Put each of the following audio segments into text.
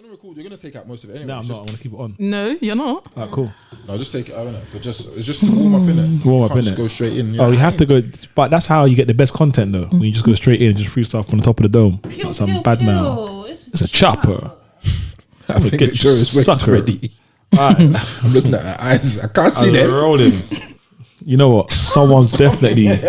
We're gonna record. You're gonna take out most of it anyway. No, I'm not. I'm gonna keep it on. No, you're not. Alright, cool. No, just take it out, innit? But it's just to warm up, innit? Warm up, Can't just innit? go straight in. Oh, you have to go, but that's how you get the best content though. When you just go straight in and just freestyle from the top of the dome. Not some bad mouth. It's a chopper. I think get Victoria's sucker. ready. Alright. I'm looking at her eyes. I can't see them. Rolling. You know what? Someone's definitely rattled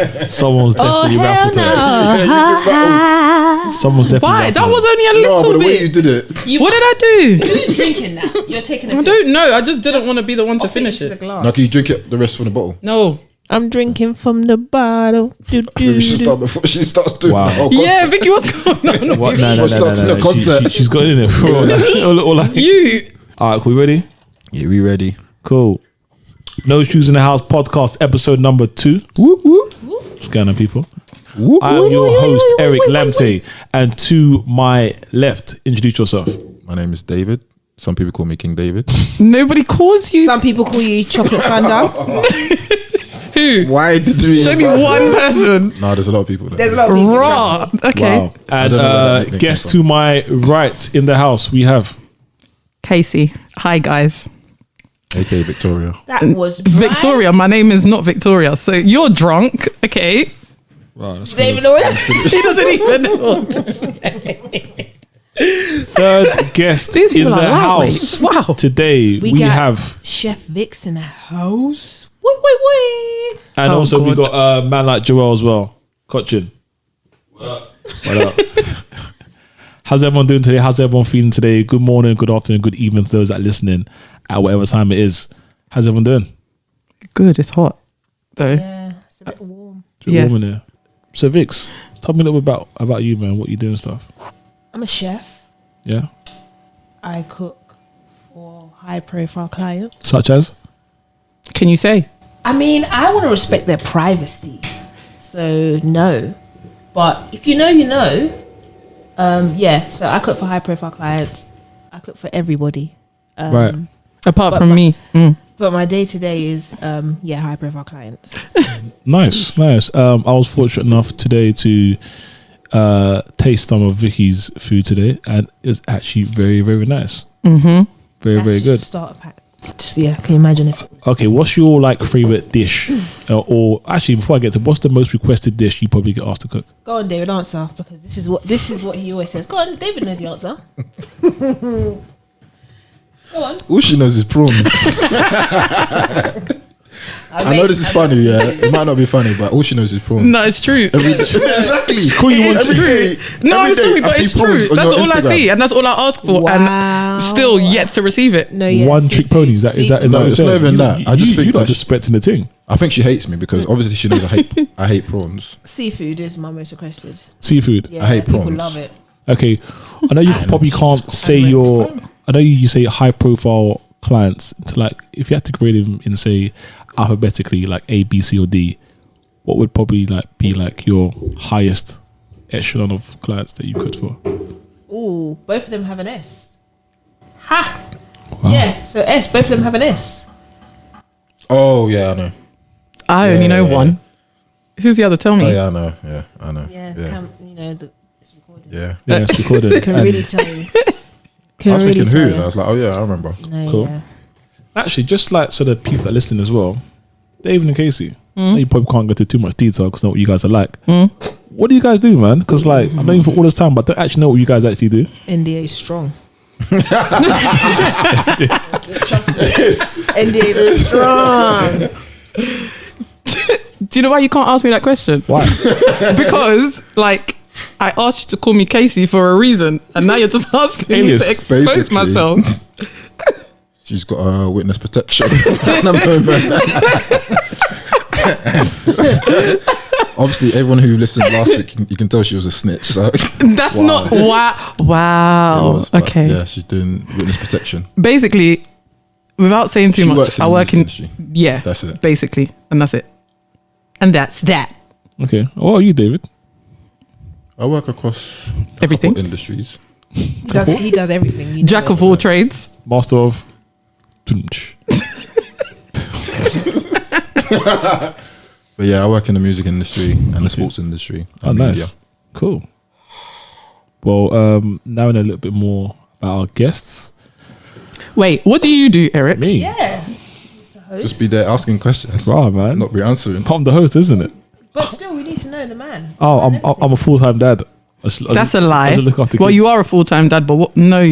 her. Yeah, you can rattle. Someone's definitely Why? rattled That her. was only a No, little but the way bit. you did it. What did I do? Who's drinking that? You're taking a I don't know. I just didn't want to be the one to finish into the it. glass. Now, can you drink it the rest from the bottle? No. I'm drinking from the bottle. Maybe we should start before she starts doing Wow. the whole Yeah, concept. Vicky, what's going on? What? No. What's starting the concert? She's got in it for all that. All like, You. alright, cool, we ready? Yeah, we ready. Cool. No Shoes in the House podcast, episode number 2. Whoop, whoop. What's going on, people? I am your host, Eric Lamptey, and to my left, introduce yourself. My name is David. Some people call me King David. Nobody calls you. Some people call you Chocolate Thunder. Who? Why did we? Show me one person. No, there's a lot of people there. There's a lot of people. Raw. Okay. Wow. And don't know where that nickname guest came to my right in the house, we have Kacey. Hi, guys. AKA Victoria. That was Victoria. My name is not Victoria. So you're drunk. Okay. wow, that's David cool. Lawrence. He doesn't even know what to say. Third guest These in people the are house. lightweights. Wow. Today we got have, Chef Vicks in the house. Wait. and Oh, also we God. got a man like Joel as well. Cochin. What up? How's everyone doing today? How's everyone feeling today? Good morning, good afternoon, good evening for those that are listening at whatever time it is. How's everyone doing? Good. It's hot though. Yeah, it's a bit warm. Is it Yeah. warm in there? So Vix, tell me a little bit about you, man. What you doing and stuff. I'm a chef. Yeah? I cook for high-profile clients. Such as? Can you say? I mean, I want to respect their privacy, so no. But if you know, you know. Yeah. So I cook for high-profile clients. I cook for everybody. Right. Apart But from me. But my day-to-day is high-profile clients. Nice. I was fortunate enough today to taste some of Vicky's food today, and it's actually very, very nice. Mm-hmm. Very, That's very just good. a starter pack. Just, yeah, can you imagine it? Okay, what's your favorite dish? Or actually, before I get to, what's the most requested dish you probably get asked to cook? Go on, David, answer, because this is what he always says. Go on, David knows the answer. Go on. All she knows is prawns. I know this is funny, yeah. It might not be funny, but all she knows is prawns. No, it's true. Exactly. It's true. No, I'm sorry, but it's true. That's all I see, and that's all I ask for, Wow. and still yet to receive it. No, yeah, One trick pony. Is that No, what it's you're not saying? even that. I just think you're not that just expecting the thing. I think she hates me because obviously she knows I hate prawns. Seafood is my most requested. Seafood. Yeah, I hate people prawns. love it. Okay, I know you probably can't say your. I know you say high profile clients. To like, if you had to grade them in say alphabetically, like A, B, C, or D, what would probably be your highest echelon of clients that you cooked for? Ooh, both of them have an S. Ha! Wow. Yeah, so S, both of them have an S. Oh yeah, I know. I only know Yeah. one. Who's the other? Tell me. Oh yeah, I know. Yeah, I know. Yeah, Yeah, it's recorded. yeah. Yeah, it's recorded. Can And really tell you. I Can was really thinking tell who, you. and I was like, oh yeah, I remember. No, Cool. yeah. actually, just like so the people that listen as well, David and Kacey. You probably can't go into too much detail because I know what you guys are like. What do you guys do, man? Because like I know you for all this time, but I don't actually know what you guys actually do. NDA is strong. Trust me. NDA is strong. Do you know why you can't ask me that question? Why? Because I asked you to call me Kacey for a reason, and now you're just asking me Alias, to expose basically. myself. She's got witness protection. Obviously, everyone who listened last week, you can tell she was a snitch. So That's not wow. it Wow. was, but Okay. yeah, she's doing witness protection. Basically, without saying too She much, works in I the work music in. industry. Yeah. That's it. Basically, and that's it. And that's that. Okay. What are you, David? I work across a Everything. couple industries. He does everything. You know Jack it. of all trades. Master of. But yeah, I work in the music industry and the sports industry. Oh, And nice. media. Cool. Well, now I know a little bit more about our guests. Wait, what do you do, Eric? Me, Yeah. Mr. Host. Just be there asking questions. right, man. Not be answering. I'm the host, isn't it? But still, we need to know the man. Oh, I'm a full-time dad. That's a lie. I look after Well, kids. you are a full-time dad, but what? No.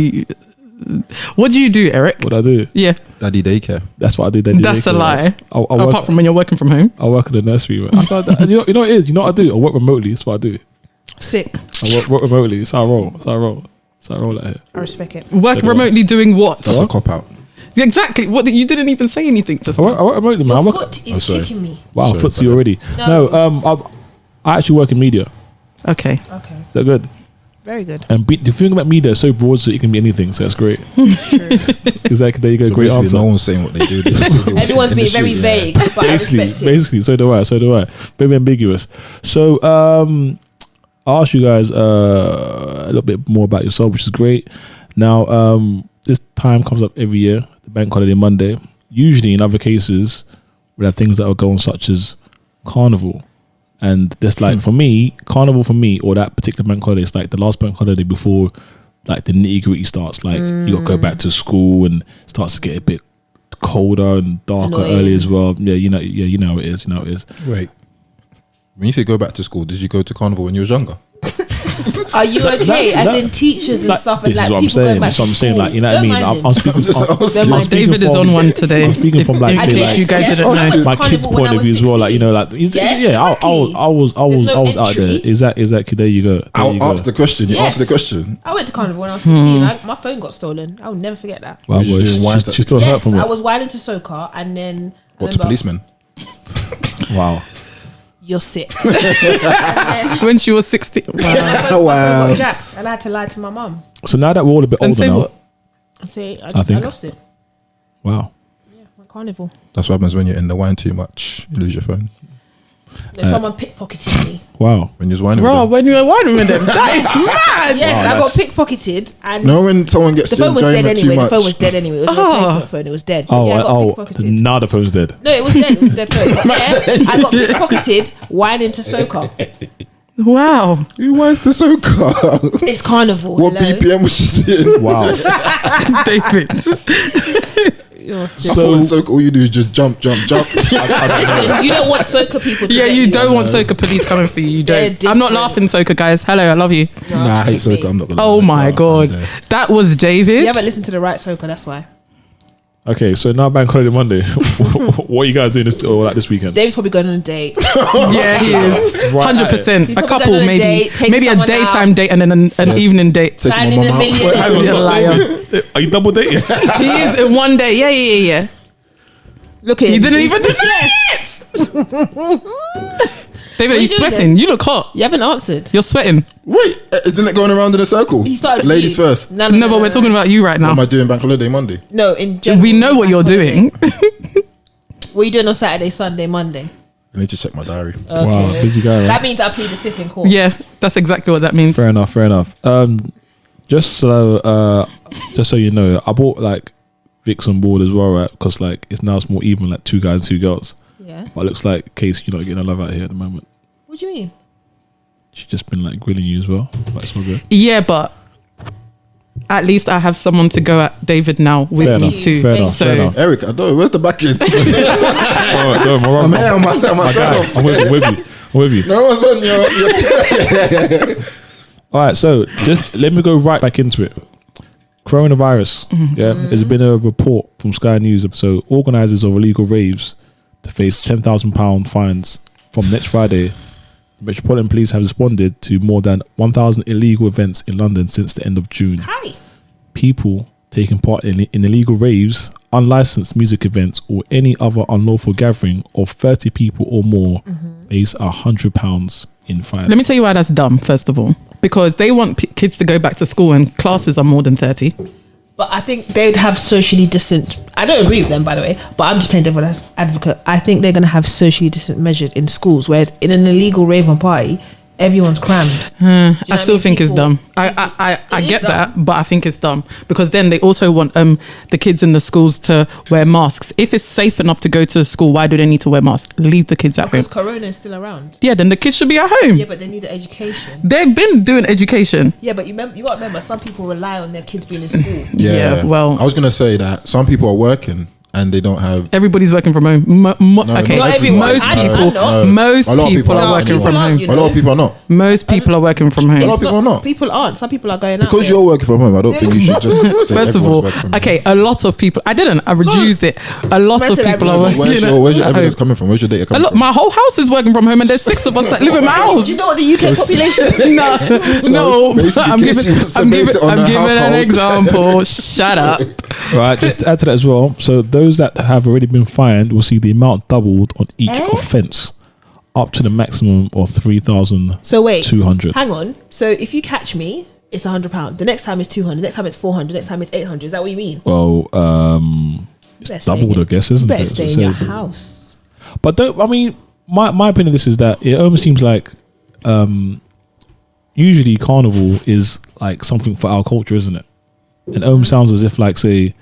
What do you do, Eric? What I do? Yeah, Daddy daycare. That's what I do. Then that's a lie. I work, Apart from when you're working from home. I work in the nursery. Man. Outside that, you know what it is. You know what I do? I work remotely. That's what I do. Sick. I work remotely. It's how I roll. It's how I roll. It's how I roll out here. I respect it. Work Second remotely doing what? That's a cop out. Exactly. What? You didn't even say anything just I now. work remotely, man. I Your work, foot Oh, is sorry. kicking me. wow, Sorry footsie about already. No, I actually work in media. Okay. Okay. Is that good? Very good. And the thing about media is so broad, so it can be anything. So that's great. Exactly. There you go. So Great basically, answer. no one's saying what they do. They just say they work Everyone's in the being very shit, vague, but I respect it. Basically, so do I. Very ambiguous. So, I'll ask you guys a little bit more about yourself, which is great. Now, this time comes up every year, the bank holiday Monday. Usually, in other cases, we have things that are going on, such as Carnival. And that's like, for me, Carnival for me, or that particular bank holiday, it's like the last bank holiday before like the nitty gritty starts. Like you got to go back to school and starts to get a bit colder and darker Annoying. early as well. You know how it is. Wait. When you say go back to school, did you go to Carnival when you was younger? Are you okay? As in teachers and Like, stuff, and this like is what I'm people saying. going back That's what I'm to saying. school. Like, you know what I Don't mean? mind I'm him. speaking. just asking. Don't mind him. David is on one today. I'm speaking from like, in say, case like, you guys Yes, didn't I know. went my to kids' Carnival when point I of view was as well. Like, 16. you know, like Yes, yeah, I exactly. was There's no out there. entry. Exactly. There you go. There I'll you go. ask the question. You Yes. answer the question. I went to Carnival when I was 16. My phone got stolen. I will never forget that. Wow, You boy, should wind she's that still hurt Yes, from I it. was wilding to soca, and then I What, to remember, policemen? Wow. You're sick. When she was 16. Wow. My phone got jacked, and I had to lie to my mum So now that we're all a bit And older say now, what? and say I think- lost it. wow. Yeah, my Carnival. That's what happens when you're in the wine too much. You lose your phone. Then someone pickpocketed me. Wow. When you're whining. Bro, with when you were whining with them, that is mad. Yes, Wow, I got that's- pickpocketed, and them. No, when someone gets the to phone was dead enjoyment too anyway. The much. phone was dead anyway. It was a replacement phone. It was dead. But yeah, I got pickpocketed. Now the phone's dead. No, it was dead. It was a dead phone. But yeah, I got pickpocketed whining to soca. Wow. Who wines to soca? It's Carnival. What hello? BPM was she doing? Wow. David. You're sick. I So- thought in soca all you do is just jump. Listen, you don't want soca people to Yeah, get you don't want soca police coming for you. You They're don't. I'm not different. laughing, soca guys. Hello, I love you. Nah, I hate soca. I'm not gonna. Oh lie. my I'm god, there. that was David. You haven't listened to the right soca, that's why. Okay, so now bank holiday Monday. What are you guys doing this weekend? Dave's probably going on a date. Yeah, he is. Right. 100%. He's A probably couple, going on a maybe. date, taking Maybe a someone daytime out. date and then an evening date. Take Signing my a mum out. million. You're a liar. Are you double dating? He is in one day. Yeah. Look at him. He didn't He's even do speechless. it. David, are you you doing sweating? You look hot. You haven't answered. You're sweating. Wait, isn't it going around in a circle? He started. Ladies first. No, No, but we're talking about you right What am now. I doing bank holiday Monday? No, in general. We know what you're doing. What are you doing on Saturday, Sunday, Monday? I need to check my diary. Wow, busy guy, right? That means I plead the fifth in court. Yeah, that's exactly what that means. Fair enough. Just so you know, I bought like Vicks on board as well, right? Because like it's now more even, like 2 guys, 2 girls. Yeah. But it looks like Kacey, you're not getting a love out here at the moment. What do you mean? She's just been like grilling you as well. That's all good. Yeah, but at least I have someone to go at David now with Fair me enough. too. Fair enough. So Fair enough. Eric, I don't. Where's the back end? I'm I'm here. I'm my guy. myself. I'm with you. No one's on your. All right, so just let me go right back into it. Coronavirus. Yeah, there's been a report from Sky News. So organisers of illegal raves to face £10,000 fines from next Friday. The Metropolitan Police have responded to more than 1,000 illegal events in London since the end of June. Hi. People taking part in illegal raves, unlicensed music events, or any other unlawful gathering of 30 people or more face £100 in fines. let me tell you why that's dumb, first of all. Because they want kids to go back to school and classes are more than 30. But I think they'd have socially distant. I don't agree with them, by the way, but I'm just playing devil's advocate. I think they're going to have socially distant measured in schools, whereas in an illegal rave and party, everyone's crammed. I still think it's dumb. I get that, but I think it's dumb because then they also want the kids in the schools to wear masks. If it's safe enough to go to school, why do they need to wear masks? Leave the kids at home. Because Corona is still around. Yeah, then the kids should be at home. Yeah, but they need the education. They've been doing education. Yeah, but you got to remember, some people rely on their kids being in school. Yeah, well, I was gonna say that some people are working and they don't have. Everybody's working from home. Okay, not everyone. most I people, know. most A lot of people people are aren't working anymore. from home. You A lot of people are not. Most people are working from A lot home. of people are not. People aren't. Some people are going out. Because there. you're working from home, I don't think you should just say First of everyone's all, working from home. okay, a lot of people. I didn't. I reduced it. A lot of Massive people are evidence. working. Where's your at evidence home. coming from? Where's your data A coming lot, from? my whole house is working from home, and there's 6 of us that live in my house. Do you know what the UK population is? No, basically, I'm Kacey giving, wants to I'm base giving, it on I'm her giving an household. example. Shut up. Right, just to add to that as well. So those that have already been fined will see the amount doubled on each offence, up to the maximum of 3,200. So wait, hang on. So if you catch me, it's £100. The next time it's 200. Next time it's 400. Next time it's 800. Is that what you mean? Well, it's doubled, I guess, isn't better it? stay It in your says- house. But I mean, my opinion of this is that it almost seems like usually carnival is like something for our culture, isn't it? And it almost sounds as if, like, say,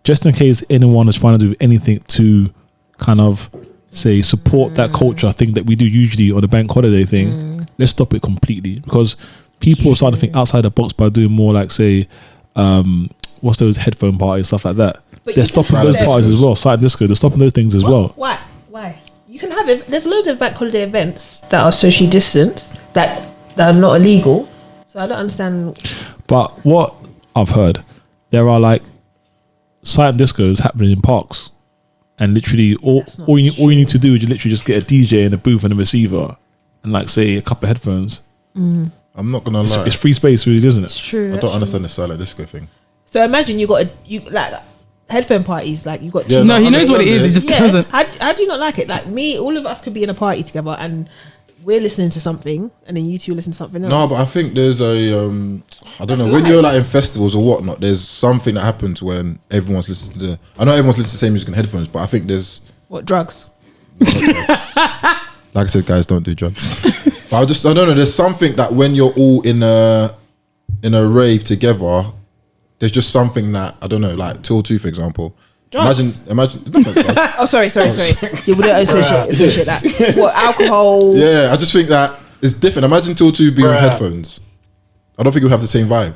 just in case anyone is trying to do anything to kind of say support that culture thing that we do usually on the bank holiday thing, let's stop it completely, because people are starting to think outside the box by doing more like, say, what's those headphone parties, stuff like that. But They're you can stopping those stop parties as well. Silent disco, they're stopping those things as well. Why? You can have it. There's loads of bank holiday events that are socially distant that are not illegal. So I don't understand. But what I've heard, there are like silent discos happening in parks, and literally all you need to do is you literally just get a DJ in a booth and a receiver, and like say a couple of headphones. I'm not gonna lie. It's free space, really, isn't it? It's true. I don't understand the silent disco thing. So imagine you got like headphone parties. Like you got two. Yeah, No, he I knows what it is. He understand just Yeah, doesn't. I do not like it. Like me, all of us could be in a party together and we're listening to something, and then you two listen to something else. No, but I think there's a I don't That's know, when life. you're like in festivals or whatnot, there's something that happens when everyone's listening to. I know everyone's listening to the same music in headphones, but I think there's What drugs? like I said, guys, don't do drugs. But I don't know. There's something that when you're all in a rave together, there's just something that I don't know, like Till 2, for example. Drugs? Imagine. That's not drugs. Oh, sorry. You wouldn't associate that. What, alcohol? Yeah, I just think that it's different. Imagine Till 2 being on headphones. I don't think it would have the same vibe.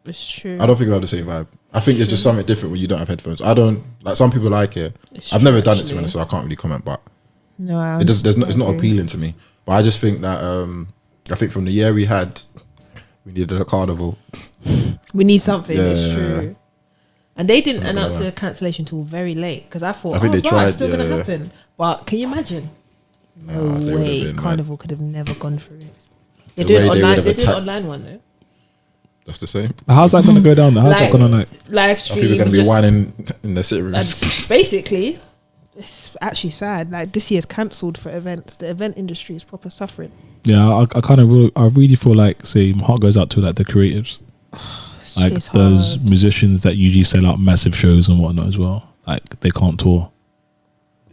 It's true. I don't think it would have the same vibe. I think there's just something different when you don't have headphones. I don't like. Some people like it. It's I've true, never done it to be actually. honest, so I can't really comment. But No, I it does. It's not agree. appealing to me. But I just think that I think from the year we had, we needed a carnival. We need something. Yeah. It's true. And they didn't Not gonna announce lie. the cancellation till very late because I thought, I think they it's tried, still going to yeah. happen. But can you imagine? No Nah, they would've way. been, Carnival could have never gone through it. They The did way they online. would've They did attacked. online one though. That's the same. How's that going to go down? How's that Like, going to like? live Are stream. people going to be just- whining in their sitting and rooms? basically, it's actually sad. Like this year's cancelled for events. The event industry is proper suffering. Yeah, I really feel like, say, my heart goes out to like the creatives, like It's those hard. musicians that usually sell out massive shows and whatnot as well. Like they can't tour.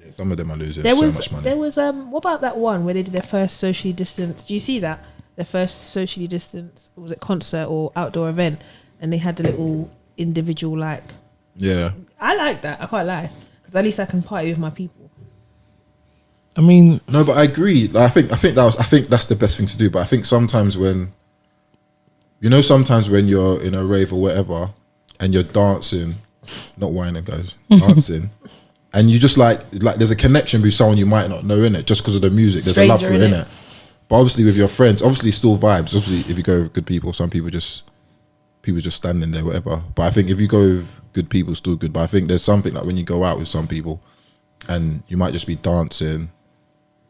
Yeah, some of them are losing There so was much money. there was what about that one where they did their first socially distance? Do you see that? Their first socially distance, was it concert or outdoor event? And they had the little individual like. Yeah. I like that. I quite like because at least I can party with my people. I mean, No, but I agree. Like, I think that's the best thing to do. But I think sometimes when you're in a rave or whatever and you're dancing, not whining, guys, dancing, and you just like there's a connection with someone you might not know in it just because of the music. There's a love for Stranger, it in innit? it. But obviously with your friends, obviously still vibes. Obviously if you go with good people, some people just standing there, whatever. But I think if you go with good people, still good. But I think there's something like when you go out with some people and you might just be dancing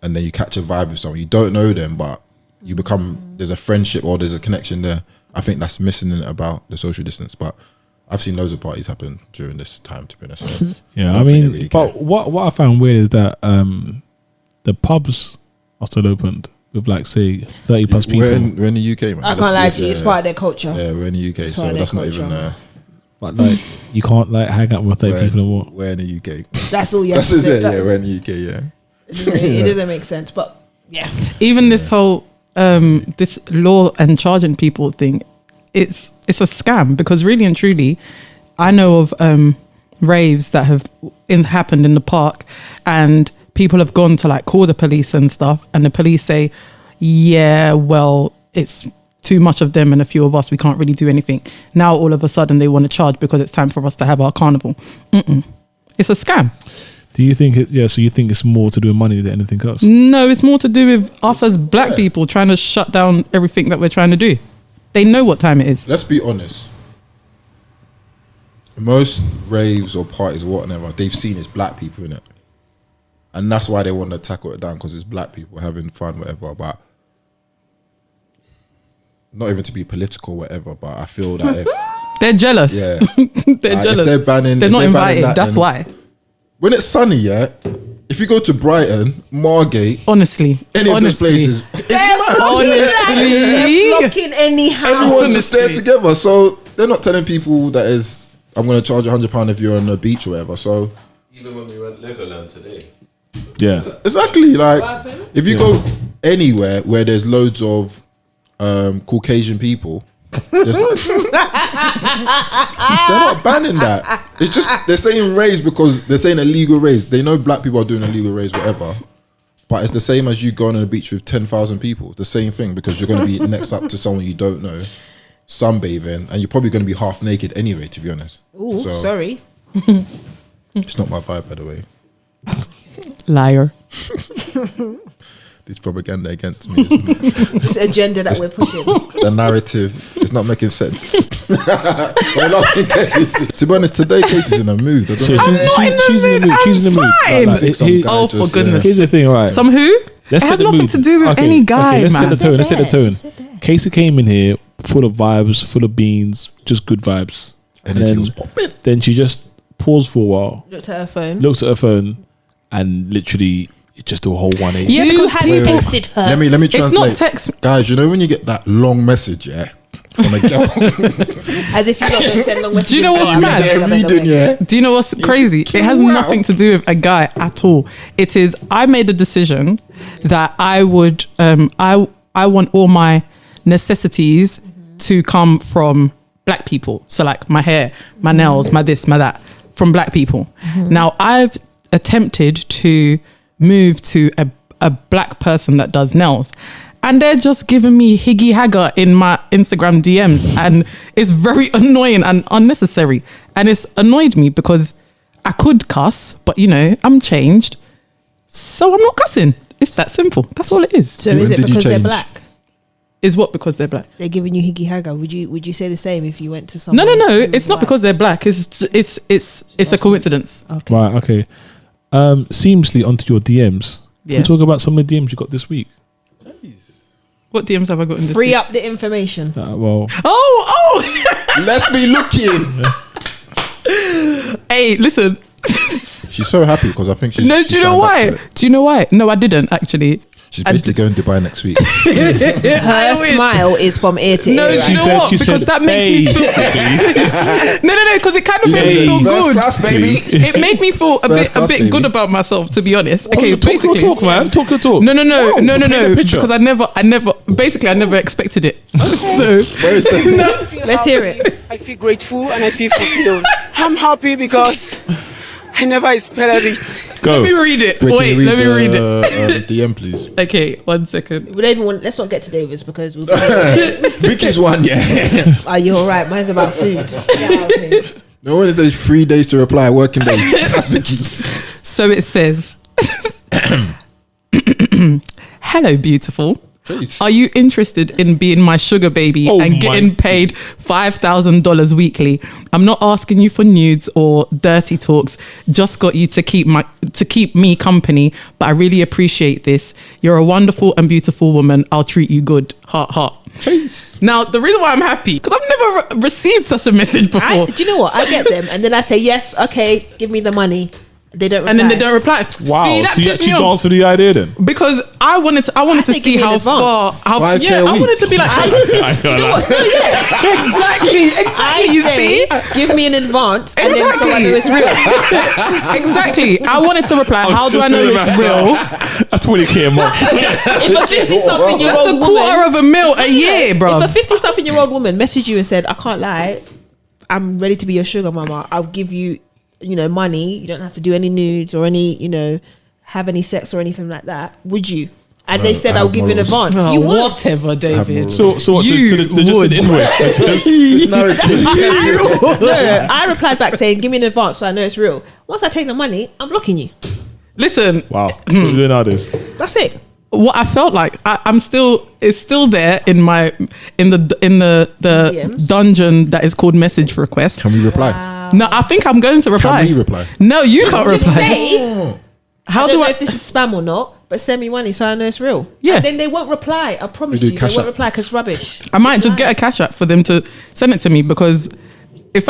and then you catch a vibe with someone, you don't know them, but you become, there's a friendship or there's a connection there. I think that's missing in it about the social distance. But I've seen loads of parties happen during this time, to be honest. So yeah, I I don't think mean, they really but care. what I found weird is that the pubs are still opened with like say 30 plus people, we're in the UK, man. I can't lie to you. It's part of their culture. Yeah, we're in the UK, It's part so of their that's not culture. even. but like you can't like hang out with 30 people and what. We're in the UK. That's all you have That's to say. it. Yeah, we're in the UK. Yeah. It doesn't make sense. But Yeah. Even this whole this law and charging people thing, it's a scam, because really and truly, I know of raves that have happened in the park, and people have gone to like call the police and stuff, and the police say, yeah, well, it's too much of them and a few of us, we can't really do anything. Now all of a sudden they want to charge because it's time for us to have our carnival. It's a scam. Do you think so you think it's more to do with money than anything else? No, it's more to do with us as black people trying to shut down everything that we're trying to do. They know what time it is. Let's be honest. Most raves or parties or whatever, they've seen is black people in it. And that's why they want to tackle it down, because it's black people having fun, whatever. But not even to be political, whatever, but I feel that if they're jealous. Yeah. They're jealous. If they're banning, they're not invited. That, that's why. When it's sunny, yeah, if you go to Brighton, Margate, honestly, any of those places, it's mad. Honestly, they're blocking anyhow. Everyone's just there together, so they're not telling people that is, I'm going to charge £100 if you're on the beach or whatever. So even when we went Legoland today, yeah, exactly. Like if you go anywhere where there's loads of Caucasian people, they're not banning that. It's just they're saying raves because they're saying illegal raves. They know black people are doing illegal raves, whatever. But it's the same as you going on the beach with 10,000 people. The same thing, because you're going to be next up to someone you don't know, sunbathing, and you're probably going to be half naked anyway. To be honest. Ooh, sorry. It's not my vibe, by the way. Liar. This propaganda against me, isn't it? This agenda that we're pushing. The narrative is not making sense. We're laughing, Kacey. To be honest, today Kacey's in a mood. I don't know. She's in the mood. She's in the mood. Oh, for goodness. Here's the thing, right? Some who? Let's it has set the nothing mood. to do with any guy, let's man. set the tone. Let's set the tone. Casey came in here full of vibes, full of beans, just good vibes. And Energy was popping. then she just paused for a while, Looked at her phone. and literally it's just a whole 180. Yeah, You because had people, texted her. Let me it's translate. not text. Guys, you know when you get that long message, yeah, from a girl. As if you're not going to send long messages. Do you know what's mad? They're reading, yeah. Do you know what's crazy? It has Wow. nothing to do with a guy at all. It is, I made a decision that I would, I want all my necessities to come from black people. So like my hair, my nails, my this, my that, from black people. Now I've attempted to move to a black person that does nails, and they're just giving me higgy hagger in my Instagram DMs, and it's very annoying and unnecessary, and it's annoyed me because I could cuss, but you know, I'm changed, so I'm not cussing. It's that simple. That's all it is. So When is it did you because they're change? black? Is what? Because they're black? They're giving you higgy hagger. Would you say the same if you went to someone? No. who It's was not white? because they're black. It's a coincidence. Okay. Right, okay. Seamlessly onto your DMs. Yeah. We talk about some of the DMs you got this week. What DMs have I got in this? Free week? up the information. Well, Oh! Let's be looking. Hey, listen. She's so happy because I think she's. No, she do you know signed up why? to it. Do you know why? No, I didn't actually. She's basically going to Dubai next week. Her smile is from ear to No, ear. do you know what? Because that makes me feel. No, because it kind of made me feel First good. class, baby. It made me feel a First class, bit baby. good about myself, to be honest. Okay, talk your basically. talk, man. Talk your talk. No. paint a picture. Because I never. Basically, I never expected it. So Where's the? Let's hear it. I feel grateful and I feel fulfilled. I'm happy because I never expected it. Go. let me read it. Wait, Wait, let me read it. DM, please. Okay, 1 second. We don't even want. Let's not get to Davis because we'll Vicky's one, yeah. are you all right? Mine's about food. Yeah, okay. No one says 3 days to reply, working days. That's Vicky's. So it says, "Hello, beautiful. Jeez. Are you interested in being my sugar baby Oh and my- getting paid $5,000 weekly? I'm not asking you for nudes or dirty talks. Just got you to keep me company. But I really appreciate this. You're a wonderful and beautiful woman. I'll treat you good. Heart, heart." Jeez. Now the reason why I'm happy because I've never received such a message before. Do you know what? I get them, and then I say yes. Okay, give me the money. They don't reply. And then they don't reply. Wow. See, that So you pissed actually me off. danced with the idea then? Because I wanted to say see give me how in far. advance. How 5K yeah, a I week. wanted to be like. I can't lie. Exactly. You see? give me in advance, and then so I know it's real. Exactly. I wanted to reply. How do I know it's real? That's 20K a month. If a 50-something-year-old That's a quarter of a mil a year, bro. If a 50-something-year-old woman messaged you and said, "I can't lie, I'm ready to be your sugar mama. I'll give you, money. You don't have to do any nudes or any, have any sex or anything like that." Would you? And they said, "I'll give you in advance." Oh, You would. whatever, David. So what? You To just an would. invoice. This narrative. No, I replied back saying, "Give me in advance so I know it's real." Once I take the money, I'm blocking you. Listen, Wow. So we're doing all this. That's it. what I felt like, it's still there in the DMs? dungeon that is called message request. Can we reply? No, I think I'm going to reply. Can we reply? No, you can't Just reply. say, How I don't do know I? if this is spam or not, but send me money so I know it's real. Yeah. And then they won't reply. I promise We do you, Cash they won't App. reply because rubbish. I might just get a cash app for them to send it to me, because if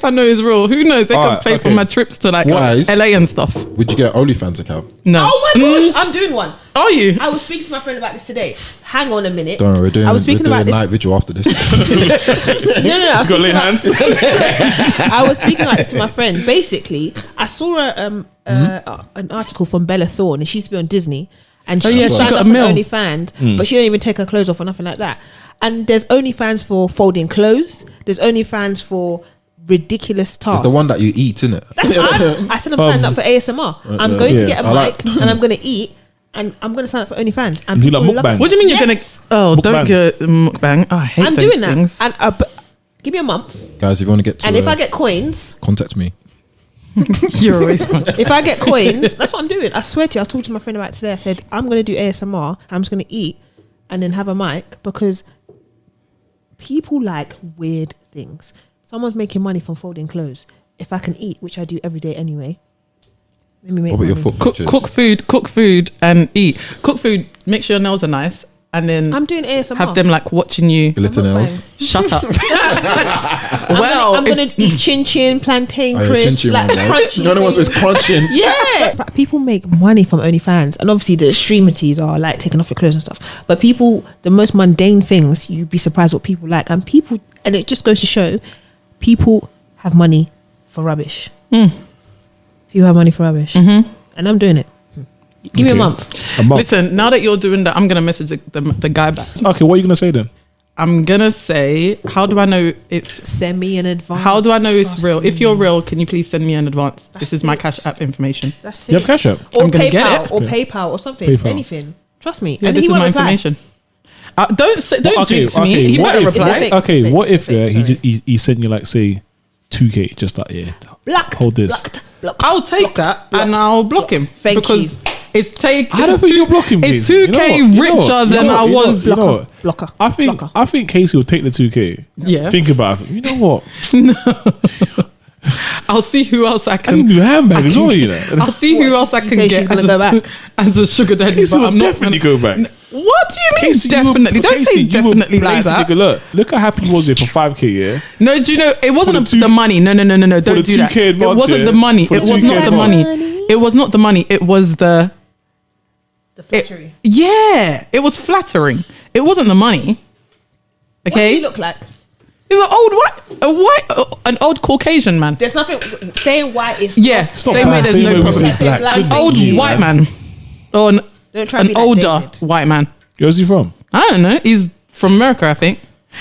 I know it's real, who knows? They can Alright, pay for okay. my trips to like Guys. LA and stuff. Would you get an OnlyFans account? No. Oh my gosh, I'm doing one. Are you? I was speaking to my friend about this today. Hang on a minute. Don't worry, I was speaking about night this. vigil after this. No. I was Got lay speaking about- hands. I was speaking about this to my friend. Basically, I saw an article from Bella Thorne, and she used to be on Disney, and Oh, she yeah, she signed got up a on mill. OnlyFans, but she don't even take her clothes off or nothing like that. And there's OnlyFans for folding clothes. There's OnlyFans for ridiculous tasks. It's the one that you eat, isn't it? I said I'm signing up for ASMR. I'm going to yeah. get a I mic like- and I'm going to eat, and I'm going to sign up for OnlyFans. And Do you like people love mukbang? it. What do you mean you're Yes. gonna? Oh, don't Mukbang. get mukbang. Oh, I hate I'm those doing that. things. And give me a month, Guys, if you want to get to and if I get coins, contact me. You're always if I get coins, that's what I'm doing. I swear to you, I was talking to my friend about it today. I said, I'm going to do ASMR. I'm just going to eat and then have a mic, because people like weird things. Someone's making money from folding clothes. If I can eat, which I do every day anyway, let me make What about your money. foot cook, pictures? cook food and eat. Cook food. Make sure your nails are nice, and then I'm doing ASMR. have them like watching you. Glitter I'm not nails. Shut up. Well, I'm gonna it's- eat chin chin, plantain Oh, yeah, crisp, chin-chin like one, right? crunchy. No one was crunching. Yeah, people make money from OnlyFans, and obviously the extremities are like taking off your clothes and stuff. But people, the most mundane things, you'd be surprised what people like, and it just goes to show, people have money for rubbish. People have money for rubbish, and I'm doing it. Give me a Okay. month. A month. Listen, now that you're doing that, I'm gonna message the guy back. Okay, what are you gonna say then? I'm gonna say, how do I know it's? Send me in advance. How do I know it's Trust real? me. If you're real, can you please send me in advance? This That's is my it. Cash App information. That's Do you have it. Cash App? Or I'm gonna PayPal, get it. or PayPal, or something. PayPal. Anything. Trust me. Yeah, And this he is won't my reply. information. Don't jinx me. okay, He what better if- reply. Fake, Okay, fake, what if fake, he sorry. just he sent you like say 2K just like Blocked. hold this. Blocked. I'll take that and blocked, I'll block him. Thank because it's take. I don't it's think two- you'll block him. It's Kacey. 2K You know what? richer than I was. You know what? Blocker. I think Blocker. I think Kacey will take the 2K. Yeah. Think about it. You know what? I'll see who else I I can. need new handbag as well. You know. I'll see who else I you can say get she's gonna as, go a, back? as a sugar daddy. Kacey But will I'm not definitely gonna, go back. What do you mean Casey, you will- definitely? Don't Casey, say you will definitely like basically- that. Look how happy he was there for 5K. Yeah. No, do you know it wasn't For the the money? No. Don't the do that. 2K It advance, wasn't yeah? the money. For It the was 2K not the advance. money. It was not the money. It was the. The flattery. Yeah, it was flattering. It wasn't the money. What do Okay, you look like? he's an old Caucasian man. There's nothing saying why it's Yeah, not- Stop same way. that. There's Same no way we problem. say black. Black. Good for Old you, white man, or Don't try an to be like older David. white man. Where's he from? I don't know. He's from America, I think.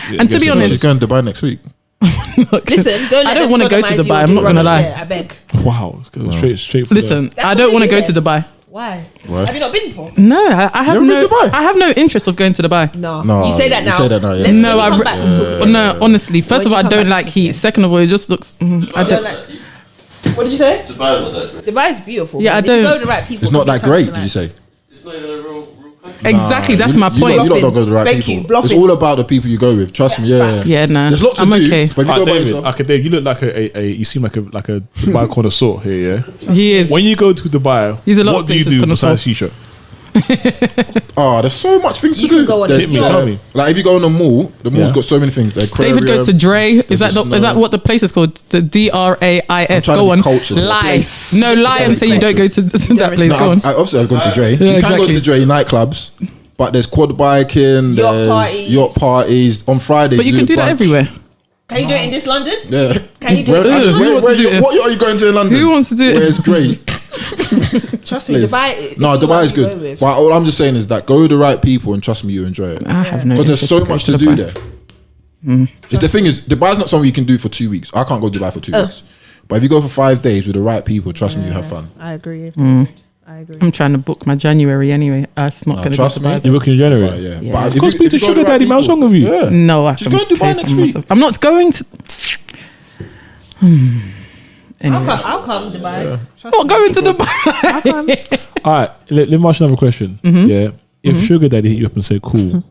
And to be guess so. honest, She's going to Dubai next week. Listen, don't let I don't them want to go to sodomize you Dubai. or I'm do not gonna rubbish lie. there, I beg. Wow. Let's go straight. For Listen, That's I what don't they want to do go to there. Dubai. Why? Why? Have you not been before? No, I have haven't been no. to Dubai? I have no interest of going to Dubai. No, You say that now. you say that now, yeah. Let's No, come I back and talk. no. Honestly, first When of all, you I come don't back like to heat. Dubai. Second of all, it just looks. I I don't don't. like. What did you say? Dubai's not that great. Dubai is beautiful. Yeah, man. I If you don't- go to the right people. It's not people that tell great, you did you say? It's not even a real country. Exactly, that's You- my you point. don't go to the right Thank people. you, bluffing. It's all about the people you go with. Trust me. Yeah. Yeah, nah. There's lots to I'm do. okay. But if you go by David, yourself, okay, Dave, you look like you seem like a Dubai connoisseur here, yeah. He is. When you go to Dubai, He's a lot what of do you places do connoisseur. besides shisha? There's so much things to You do. can go on There's- Hit me, tell me. Like if you go in the mall's Yeah. got so many things. The aquarium, David goes to Dre. Is that there's is that what the place is called? The DRAIS. I'm trying to Go be on. cultured. Lie. Place. No, lie and say you don't go to that place. No, Go on. obviously I've gone to Dre. You can exactly. go to Dre nightclubs, but there's quad biking, Yacht there's parties. yacht parties on Fridays. But you can do that brunch. everywhere. Can you do it in this London? Yeah. Can you do Where, it in this Who London? wants to do it? what are you going to in London? Who wants to do it? Where's Dre? Trust me, Please. Dubai. No, this Dubai what is I'm going good. with. But all I'm just saying is that go with the right people and trust me, you enjoy it. I have no. Because there's interest so go much to Dubai. do there. It's the thing is, Dubai is not something you can do for 2 weeks. I can't go to Dubai for 2 weeks. But if you go for 5 days with the right people, trust me, you have fun. I agree. I agree. I'm trying to book my January anyway. It's not going to be trust me. Dubai. You're booking in January. Right, yeah. Yeah. But Of if Go speak to if go Sugar with the right Daddy, man. What's people- wrong with you? Yeah. No, I Just can go to Dubai pay next for week. myself. I'm not going to. Anyway, I'll come Dubai. Trust not me. going to Dubai. All right, let me ask you another question. Yeah, if Sugar Daddy hit you up and said, "Cool,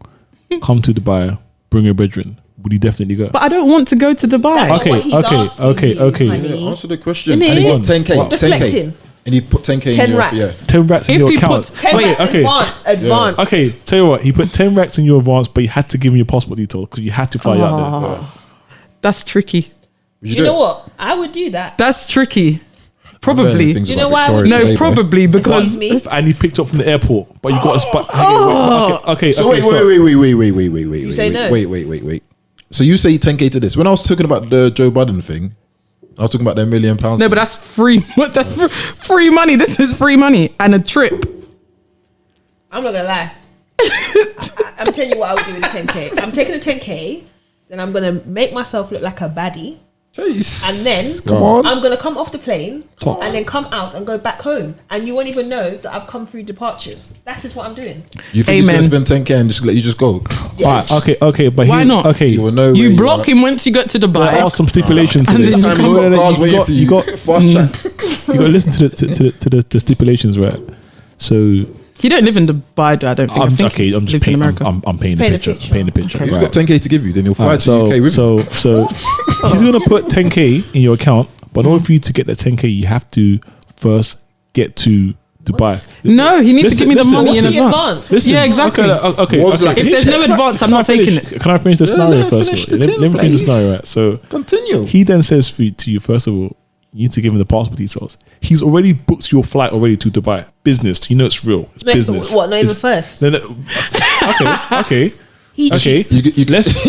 come to Dubai, bring your brethren," would you definitely go? But I don't want to go to Dubai. That's not Okay, what he's okay, asking okay, you, okay. honey. Yeah, answer the question. Innit? And he got 10k. What? 10k. Deflecting. And he put 10k 10 in your racks. yeah. 10 racks in If your he account. puts 10 okay, racks okay. advance. Okay, tell you what, he put 10 racks in your advance, but you had to give him your passport details because you had to fly out there. That's tricky. Would You do know it? what? I would do that. That's tricky. I'm learning Probably. things Do you know about why I Victoria would- No, today, boy. probably because Excuse me. And he picked up from the airport, but you got a spot. Okay, So okay, wait. You say no. Wait. So you say 10k to this. When I was talking about the Joe Budden thing, I was talking about their £1 million. no, but that's free. What? That's free money. This is free money and a trip. I'm not gonna lie. I'm telling you what I would do with the 10k. I'm taking the 10k, then I'm gonna make myself look like a baddie, and then Come on. I'm gonna come off the plane Top. and then come out and go back home, and you won't even know that I've come through departures. That is what I'm doing. You think Amen. he's going to spend 10k and just let you just go? Yes. All right, okay, but Why here- not? Okay, You will know where You you block are. him once you get to there Dubai. are some stipulations to And this. then That time he's got cars waiting for you. You got Fast track. you got to listen to the stipulations, right? So You don't live in Dubai, though, I don't think. I I'm think okay. you I'm just lived in painting. America. I'm painting the Paint a picture. picture. Painting the picture. He's Right. got 10k to give you, then he'll fly Alright, to the UK with you. so he's gonna put 10k in your account, but in order for you to get that 10k, you have to first get to Dubai. No, he needs to give me the money what's in the advance. advance? Listen, Yeah, exactly. Okay. What was okay. that? If there's no advance, I'm not taking it. Can I finish the scenario first? finish Of all? the Let me thing, finish the please. scenario. Right. So Continue. he then says to you, first of all, you need to give him the passport details. He's already booked your flight already to Dubai. Business. You know it's real. It's Wait, business. what? Not even It's- first. No. Okay. He Okay. You Let's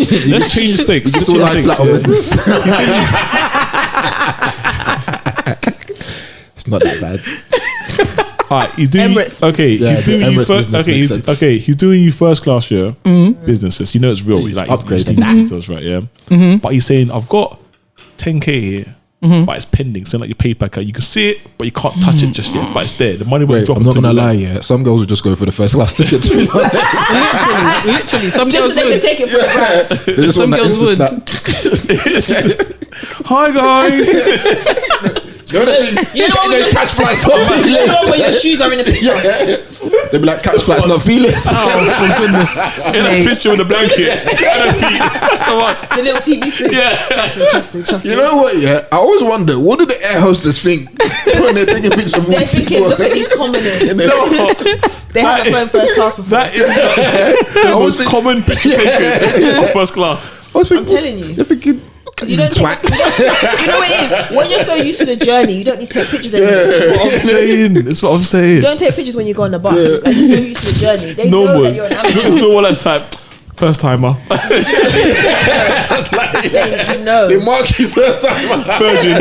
change the stakes. You Let's still lie change the flat on stakes. business. It's not that bad. Alright, he's doing Emirates okay. Yeah, He's doing the you Emirates first. business Okay, makes he's, sense. okay. He's doing you first class, yeah. Businesses, you know it's real. He's Like upgrading. he's details, right? Yeah. But he's saying, I've got 10k here, but it's pending. So like your PayPal card, you can see it, but you can't touch it just yet. But it's there. The money won't Wait, drop. I'm not until gonna the lie, left. yeah. Some girls would just go for the first class ticket. Literally. Some just girls so they can would. take it for a brand. They just Some want that girls Insta would. snap. Hi guys. You know the thing? You know what we do? catch flights not You know feelings. when your shoes are in the picture. Yeah. They'd be like, catch flights not feelings. Oh, for goodness In a sake. picture with a blanket. And a feet. That's the one. The little TV screen. Yeah. Trust me. You know what, yeah? I always wonder, what do the air hostess think when they're taking pictures of all They're these thinking, people? look at these commoners. No, They haven't flown first class before. that is the most common picture taken of first class. I was thinking, I'm telling you. They're thinking, look at You you, don't take, twat. you know what it is? When you're so used to the journey, you don't need to take pictures anymore. I'm saying. That's what I'm saying. You don't take pictures when you go on the bus. Like, you're so used to the journey. They No know one. that you're an amateur. No one that's like first timer. They know. They mark you first time. Virgin.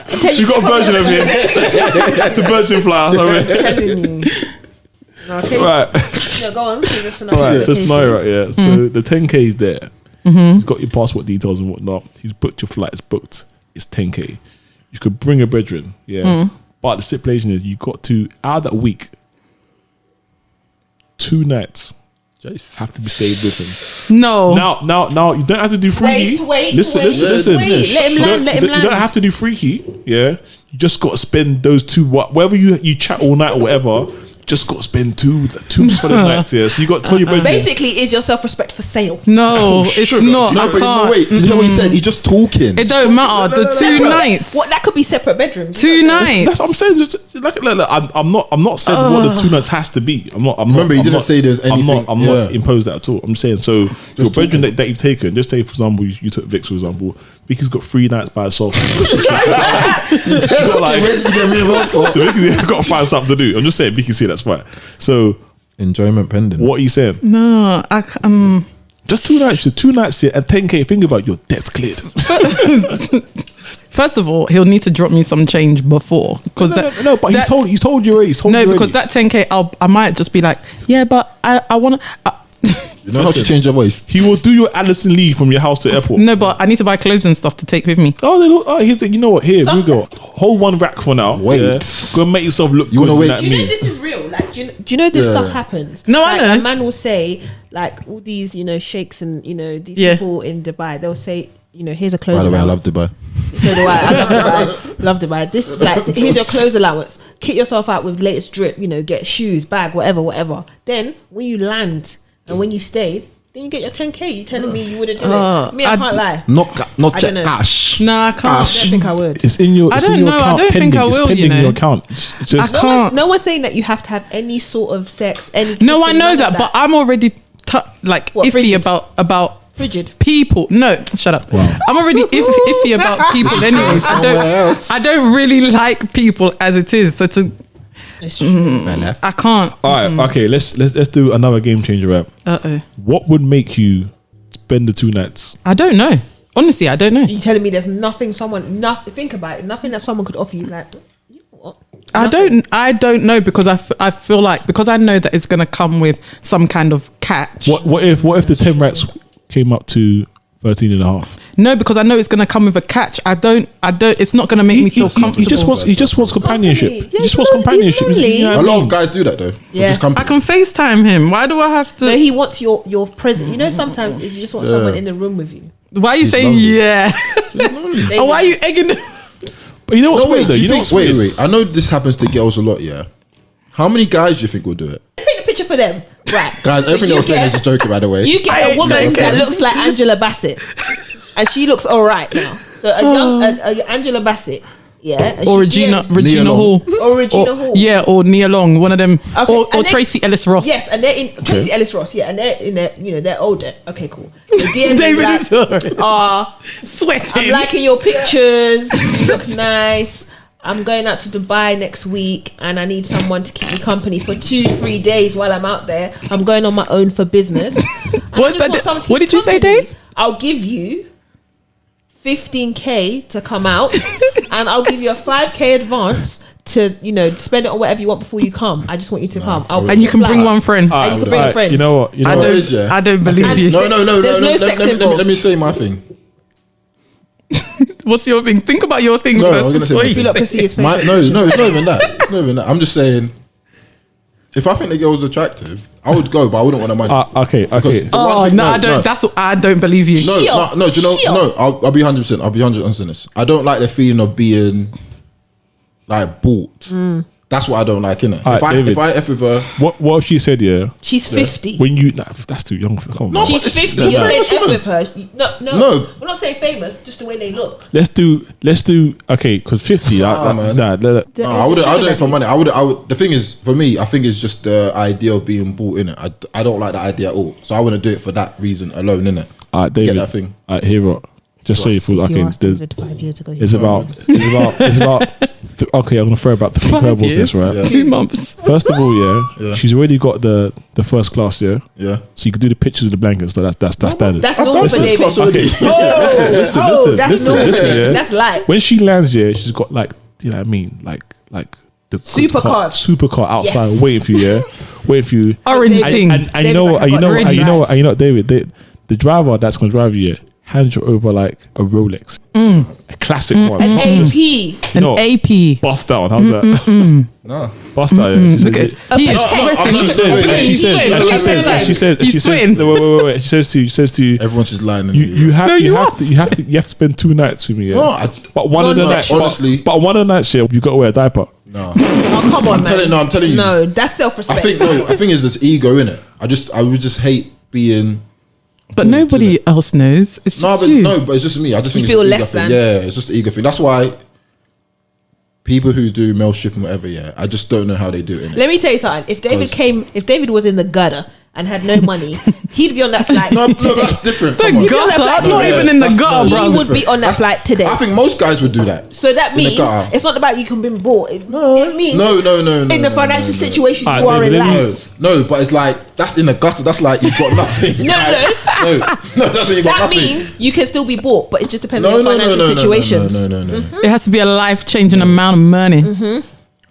I'm telling You got a version of him. It's a virgin flower. Sorry. I'm telling you. No, okay. Right. No, go on. Give us another Right. So it's indication. no right. Yeah. So the 10k is there. He's got your passport details and whatnot. He's booked your flight. It's booked. It's 10k. You could bring a brethren. Yeah. But the stipulation is you got to out of that week. 2 nights have to be stayed with him. No. Now, you don't have to do freaky. Wait. Listen. Wait, let him You land. don't- You don't have to do freaky. Yeah, you just got to spend those 2 whether you chat all night or whatever. just got to spend two solid nights here. So you got to tell your brethren. Basically, is your self-respect for sale? No, it's not. No, I but can't. no, wait. Did you hear what he said? He's just talking. It don't matter. The 2 nights. What, that could be separate bedrooms. 2 nights. That's what I'm saying. Just like I'm not saying what the 2 nights has to be. I'm not. Remember, he I'm didn't not- say there's anything. I'm not imposed that at all. I'm saying so. Your brethren that you've taken. Just say for example, you took Vicks for example. Vicky's got 3 nights by herself. She's got like, Where did you get me involved for? so Vicky's got to find something to do. I'm just saying, Vicky see that's fine. So Enjoyment pending. what are you saying? No, Just 2 nights, 2 nights here, and 10K. Think about your debt's cleared. First of all, he'll need to drop me some change before because No, but he's told you already. No, because that 10K, I might just be like, yeah, but I want to. You know how to change your voice. He will do your Addison Lee from your house to airport. No, but I need to buy clothes and stuff to take with me. Oh, they look. Oh, here's the, you know what? Here we go. Hold 1 rack for now. Wait. Go and make yourself look You good. wanna wait? Like Do you know me. this is real? Like, do you know this Yeah. stuff happens? No, like, I know. A man will say, like, all these, sheikhs and these Yeah. people in Dubai. They'll say, here's a By clothes the way, I love allowance. Dubai. So do I. I love Dubai. Love Dubai. This, like, here's your clothes allowance. Kit yourself out with latest drip. Get shoes, bag, whatever. Then when you land and when you stayed, then you get your 10K. You telling me you wouldn't do it? Me, I can't lie. Not I don't know. cash. No, I can't. I don't think I would. It's in your. I It's in don't your know. I account. don't think pending. I It's will, pending you in your know. account. It's just. I can't. No one's saying that you have to have any sort of sex. Any No, I kissing, know none of that, but I'm already What, iffy frigid? about frigid. people. No, shut up. Wow. I'm already iffy about people anyways. somewhere else. I don't really like people as it is. So It's true. I can't. All right. Okay. Let's do another game changer rap. What would make you spend the 2 nights? I don't know. Honestly, I don't know. You telling me there's nothing think about it, nothing that someone could offer you, like, you know what? I don't know because I feel like because I know that it's gonna come with some kind of catch. What if the 10 rats came up to 13 and a half? No, because I know it's gonna come with a catch. I don't. It's not gonna make me feel comfortable. He just wants companionship. Yeah, He just he's wants lonely. companionship. He's lonely. You know what A I lot mean? of guys do that though. Yeah. Just come. I can FaceTime him. Why do I have to? No, he wants your presence. Sometimes you just want someone in the room with you. Why are you saying lonely. yeah? They And why are will. you egging? But you know what's No, weird wait. though? Do You you know think? what's Wait, weird? wait. I know this happens to girls a lot. Yeah. How many guys do you think will do it? Paint a picture for them, right? Guys, So everything you they're saying get- is a joke, by the way. You get a woman that looks like Angela Bassett, and she looks all right now. So a young Angela Bassett, yeah, and Or she Regina DMs Regina Long. Hall. or Regina Hall. Yeah, or Nia Long, one of them. Okay, Or and then- Tracy Ellis Ross. Yes, and they're in Tracy Ellis Ross. Yeah, and they're in their, they're older. Okay, cool. The DM David like, is sorry. I'm Sweating. liking your pictures. You look nice. I'm going out to Dubai next week, and I need someone to keep me company for 2-3 days while I'm out there. I'm going on my own for business. And I What's just that? want someone to What keep did you say, company. Dave? I'll give you 15K to come out, and I'll give you a 5K advance to spend it on whatever you want before you come. I just want you to come. I'll And you can bring one friend. And you can bring a friend. You know what? You know I what? it don't. is, yeah. I don't believe And- you. No. There's no sex involved. Let me say my thing. What's your thing? Think about your thing No, first. I'm gonna say before my you thing. If you look to see his face. No, it's not even that. It's not even that. I'm just saying, if I think the girl's attractive, I would go, but I wouldn't want the money. Okay. Because the Oh one thing- no, I don't. That's what I don't believe you. No, Sure. no, do you know? Sure. No, I'll be 100%. I'll be 100% honest. I don't like the feeling of being like bought. That's what I don't like, innit? Alright, David. If I F with her, What if she said, yeah? She's 50. When you that's too young for come on. No, man. She's but it's- 50. it's You're famous saying F woman. with her. No. No. We're not saying famous, just the way they look. Let's do okay, because 50. man. Nah, no, I would do it for money. I would. The thing is, for me, I think it's just the idea of being bought in it. I don't like that idea at all. So I wouldn't do it for that reason alone, innit? Alright, David. Get that thing. Alright, here what? Just say for okay, there's 5 years ago. it's about okay, I'm gonna throw about 3 curveballs this, right? Yeah. 2 months. First of all, yeah, she's already got the first class, yeah. Yeah. So you can do the pictures of the blankets. So that's standard. That's I've normal done for first David. class already. listen, that's listen, normal. listen, yeah. That's light. When she lands, yeah, she's got like, you know what I mean, like the good Supercars. supercar outside Yes. waiting for you, yeah, waiting for you. Orange David- thing. And you David's know like, what? I've You got know the what? red You know light. what? You know, David. The driver that's gonna drive you, yeah, hands you over like a Rolex, a classic one. An Just, AP. you know, An AP. bust down. How's that? No. Bust down. Yeah. She said, Look at he's I'm sweating. not she said, Wait, and she he's said, sweating. and Look she at said, him. and she said, He's she sweating. said, wait. She says to you, Everyone's just lying. you have No, to, you you have asked. to, you have to spend 2 nights with me. Yeah. No, But one of the nights, honestly. but one of the nights, yeah, you got to wear a diaper. No. come on, man. I'm telling you. No, that's self-respect. I think it's this ego in it. I would just hate being. But nobody else knows. It's just you. But it's just me. I just think You it's feel an less ego thing. than. Yeah, it's just an ego thing. That's why people who do male stripping, whatever, I just don't know how they do it. Innit? Let me tell you something. If David was in the gutter and had no money, he'd be on that flight No, today. that's different. The Come on. gutter? Not Not even in the That's gutter, not- bro. He would be on that flight today. I think most guys would do that. So that In the means gutter. it's not about you can be bought. It means No. in the financial situation Alright, you are in David, life. No, but it's like that's in the gutter. That's like you've got nothing. No. no, that's when you got That nothing. means you can still be bought, but it just depends No, on no, the no, financial no, no, situations. no. It has to be a life-changing amount of money.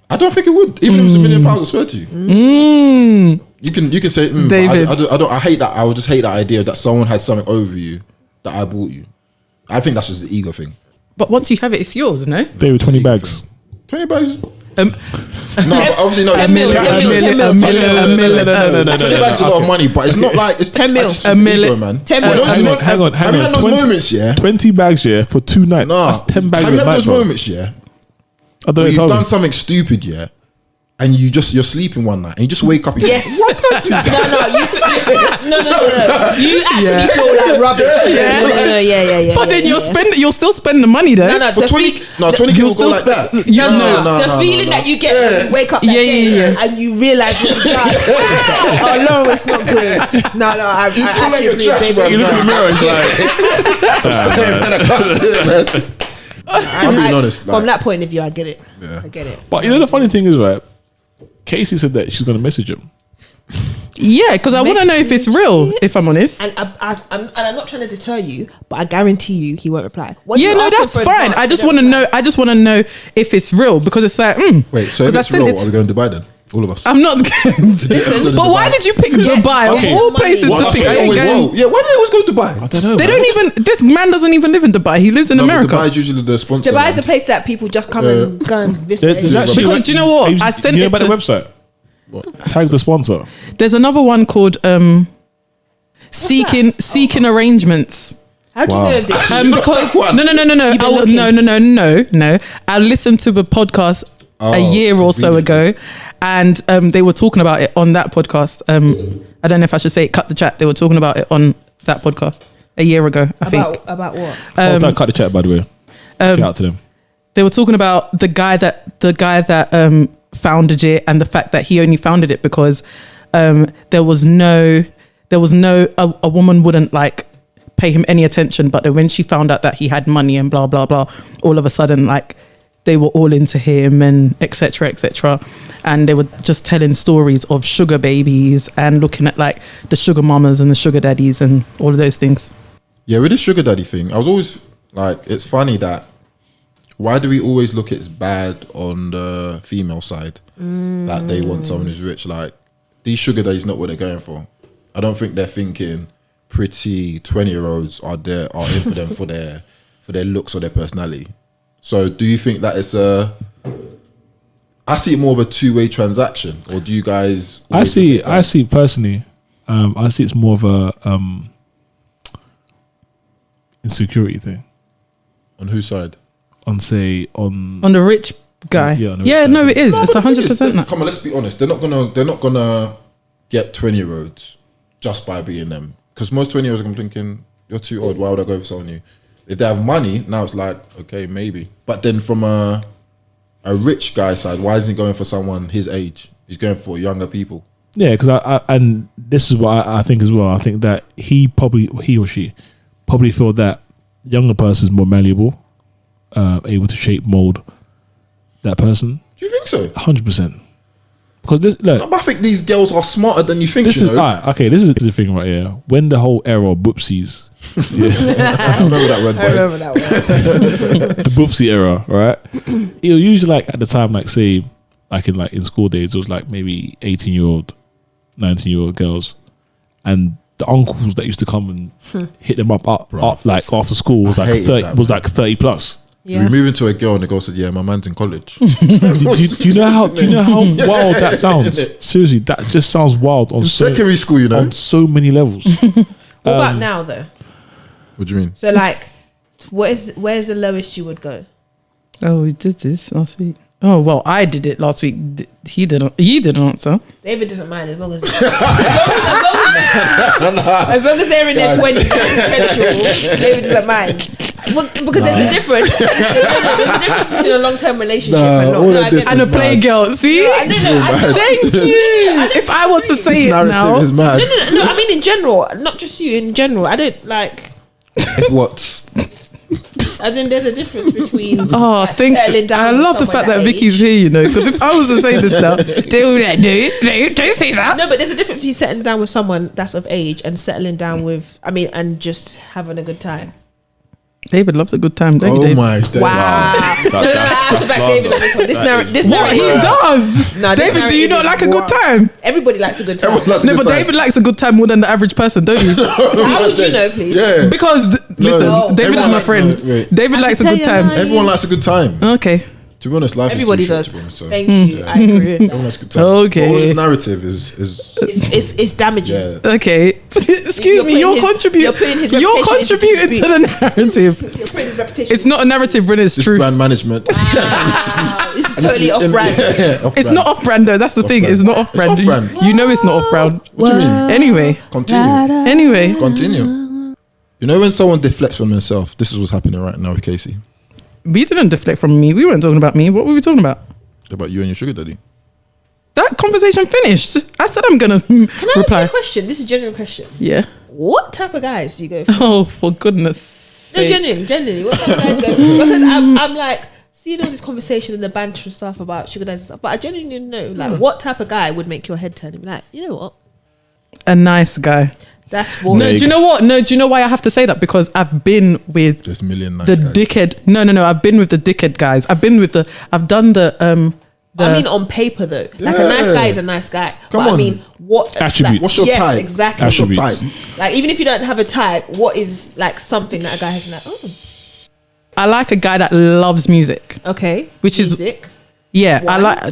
I don't think it would. Even if it's £1 million, I swear to you. You can say, but David. I don't. I hate that. I would just hate that idea that someone has something over you that I bought you. I think that's just the ego thing. But once you have it, it's yours, no? David, 20 bags. 20 bags. Um, No, but obviously not. 10 mil, 10 mil. 20 bags is a lot of money, but it's not like it's 10 mil. I just A think mil. ego, man. 10 mil. Hang on. Have you had those 20 moments? Yeah. 20 bags, yeah, for 2 nights. Nah. That's 10 bags Have you a had night, those bro. moments? Yeah. I don't know. Where you've tell me. done something stupid, yeah, and you're sleeping one night and you just wake up. And Yes. Why did I do that? No. You actually feel like rubbish. Yeah. but then you'll still spend the money though. No, For the 20, fe- no, 20 you'll will go still like that. spend- yeah, the feeling that you get when you wake up that day and you realise what you've done. Oh no, it's not good. No, I You feel like you're agree, trash, baby. man. You look in the mirror, it's like, I'm being honest. From that point of view, I get it. Yeah. I get it. but you know the funny thing is, right? Casey said that she's going to message him. Yeah, because I want to know if it's real. If I'm honest. And I'm not trying to deter you, but I guarantee you he won't reply. When Yeah, you no, ask him that's for fine. advance, I just he want to don't know. I just want to know if it's real because it's like, Wait, so if 'cause I it's sent real, it- are we going to Dubai then? All of us. I'm not scared. Listen, But why Dubai. did you pick Dubai okay. of all Money. places Well, to that's pick? what I they ain't always going. go. Yeah, why do they always go to Dubai? I don't know. They man. don't even. This man doesn't even live in Dubai. He lives in No, but America. Dubai is usually the sponsor. Dubai is man. a place that people just come and go and visit. There's actually Because do you know what? I sent you know it about to- the website. Tag the sponsor. There's another one called Seeking Arrangements. How do you Wow. know this? Because one? no. You've been looking. No. I listened to the podcast a year or so ago, and they were talking about it on that podcast. I don't know if I should say it, cut the chat. They were talking about it on that podcast a year ago. I think About what? Don't cut the chat, by the way. Shout out to them. they were talking about the guy that founded it and the fact that he only founded it because there was no a woman wouldn't like pay him any attention, but then when she found out that he had money and blah blah blah, all of a sudden like they were all into him and etc., and they were just telling stories of sugar babies and looking at like the sugar mamas and the sugar daddies and all of those things. Yeah, with the sugar daddy thing, I was always like, it's funny that why do we always look at it's bad on the female side that they want someone who's rich? Like these sugar daddies, not what they're going for. I don't think they're thinking pretty 20-year-olds are in for them for their looks or their personality. So do you think that it's I see it more of a two-way transaction, or do you guys? I see personally, I see it's more of a insecurity thing. On whose side? On The rich guy. Yeah, on the rich Yeah, side. no, it is. No, It's but the thing is, 100% that. come on, let's be honest. They're not gonna get 20-year-olds just by being them. Because most 20-year-olds are thinking, you're too old. Why would I go for someone new? If they have money, now it's like, okay, maybe. But then from a rich guy side, why isn't he going for someone his age? He's going for younger people. Yeah, because I and this is what I think as well. I think that he or she probably feel that younger person is more malleable, able to shape, mold that person. Do you think so? 100%. Because this, look, I think these girls are smarter than you think. this You is know? okay. This is the thing right here. When the whole era of boopsies, I remember that red I boy. remember that one. the boopsie era, right? It was usually like at the time, like say, like in school days, it was like maybe 18-year-old, 19-year-old girls, and the uncles that used to come and hit them up like after school was I like hated 30, that, was man. like 30 plus. We move into a girl and the girl said, "Yeah, my man's in college." do you know how wild that sounds? Seriously, that just sounds wild on Secondary school, you know. on so many levels. What about now though? What do you mean? So like, where's the lowest you would go? Oh, we did this last week. Oh well, I did it last week. He didn't. You didn't answer. David doesn't mind as long as as long as they're in their 20s, consensual. David doesn't mind. Because there's a difference. There's a difference between a long-term relationship and a playgirl. See, thank you. If I was to say it now, is mad. No. I mean, in general, not just you. In general, I don't like. If what? As in, there's a difference between. Settling down. I love the fact that Vicky's here. You know, because if I was to say this now, don't say that. No, but there's a difference between settling down with someone that's of age and settling down with, and just having a good time. David loves a good time, don't you, David? My God. Wow. I have to back David on this one. This narrative. He does. No, David, do you not like a good time? Everybody likes a good time. David likes a good time more than the average person, don't you? So how would you know, please? Yeah. Because, David is my friend. David likes a good time. Everyone likes a good time. Okay. To be honest, life Everybody is too does. short, to be honest, so. Thank you. I agree with Everyone likes a good time. Okay. But all this narrative is it's damaging. yeah. Okay. Excuse me, you're contributing to the narrative. You're putting his reputation. It's not a narrative, but it's true. Brand management. Wow. This is totally off brand. It's not off brand though. That's the thing. It's not off brand. off-brand. You know it's not off brand. What do you mean? Anyway. Continue. You know when someone deflects from themselves, this is what's happening right now with Kacey. We didn't deflect from me. We weren't talking about me. What were we talking about? About you and your sugar daddy. That conversation finished. I said I'm gonna Can I reply. ask you a question? This is a genuine question. Yeah. What type of guys do you go for? Oh, for goodness. No, sake. genuinely. What type of guys do you go for? Because I'm like, seeing all this conversation and the banter and stuff about sugar daddies and stuff, but I genuinely know, like, what type of guy would make your head turn and be like, you know what? A nice guy. That's boring. No, do you know what? No, do you know why I have to say that? Because I've been with There's a million nice the guys. dickhead. No. I've been with the dickhead guys. I've done the I mean, on paper though, like a nice guy is a nice guy. Come but on. I mean, what Attributes. Like, What's your yes, type? exactly. What's your Attributes. type? Like, even if you don't have a type, what is like something that a guy has like? Oh, I like a guy that loves music. okay. Which is- music. Yeah, Why?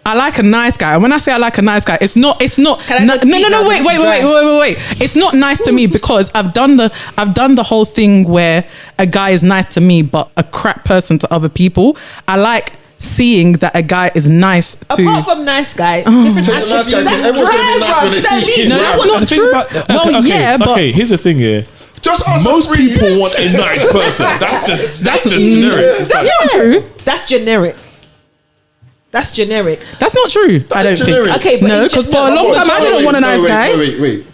I like a nice guy. And when I say I like a nice guy, it's not Can I no, not see now? wait. This is dry. Wait. It's not nice to me because I've done the whole thing where a guy is nice to me but a crap person to other people. I like seeing that a guy is nice to Apart from nice guy, different So you're a nice guy, 'cause attributes. everyone's gonna be nice when they see you. No, that's not The thing true. about- Well, okay, yeah, but okay. Here's the thing here. Just answer Most free. people want a nice person. That's just generic. It's that's like- not true. That's generic. That's generic. That's not true. I don't generic. think. Okay, but No, in because for general- a long time I didn't want a nice guy. Wait.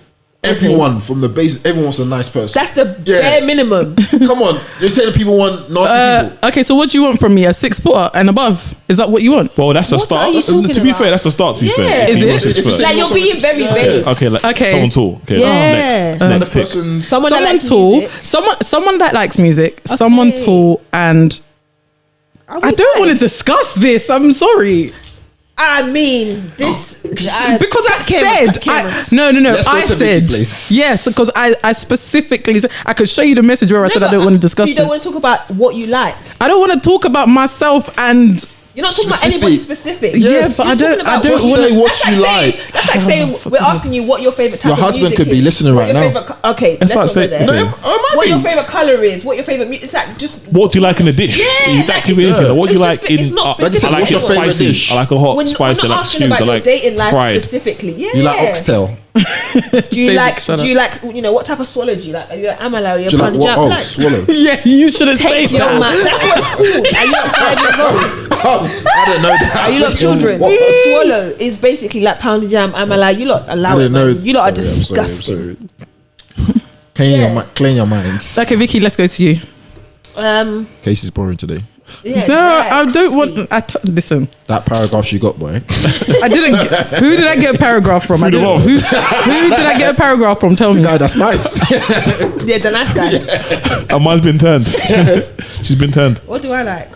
Everyone from the base, everyone wants a nice person. That's the Yeah. bare minimum. Come on, you're saying people want nasty people. Okay, so what do you want from me? A 6 footer and above? Is that what you want? Well, that's a What start. are you talking To be about? fair, that's a start. To be Yeah. fair, Is People it? want six If you foot. say- Like, you're being very vague. Okay, like Okay. someone tall. Okay, Yeah. next. And the Next tick. person, Someone that likes tall, music. someone that likes music, someone Okay. tall, and Are we I don't want to fine? discuss this. I'm sorry. I mean, this Because I cameras, said cameras. no. Let's go I to Vicky, said please. yes because I specifically said I could show you the message where I said I don't want to discuss You don't this. want to talk about what you like. I don't want to talk about myself and You're not talking Specific. about anybody specific. Yeah, Yes. but You're I don't. talking I about don't Just want say to. what That's you like saying, like. that's like saying we're asking you what your favorite type Your of husband music could be is. listening What right your now. favorite okay, That's let's what I not go said. there. No, I What might your be. favorite color is, what your favorite music. It's like just What do you like in a dish? Yeah, That like, could be anything. Like, what do you it's like just- in? it's not I specific. like What's it your favourite spicy. dish? I like a hot, we're spicy. I not like asking stewed. I about your like dating life fried. specifically. Yeah. You like oxtail? Do you David, like? shut Do up. you like? You know what type of swallow do you like? Are you an amala? Are you a Do you like what? punjab? Oh, Like, swallow. Yeah, you shouldn't say take your that. man. That's what it's called. Are you not 5 years old? I didn't know that. Are you lot children? What? Swallow is basically like pounded jam, amala. You lot I allow it. didn't know. Man. You lot are Sorry, I'm sorry, I'm disgusting. sorry. Clean your minds. Okay, Vicky, let's go to you. Casey's boring today. Yeah, No, dry, I don't sweet. want. Listen, That paragraph she got, boy. I didn't. Who did I get a paragraph from? I Through the didn't, wall. who did I get a paragraph from? Tell me. Guy, that's nice. Yeah, the nice guy. And mine's been turned. She's been turned. What do I like?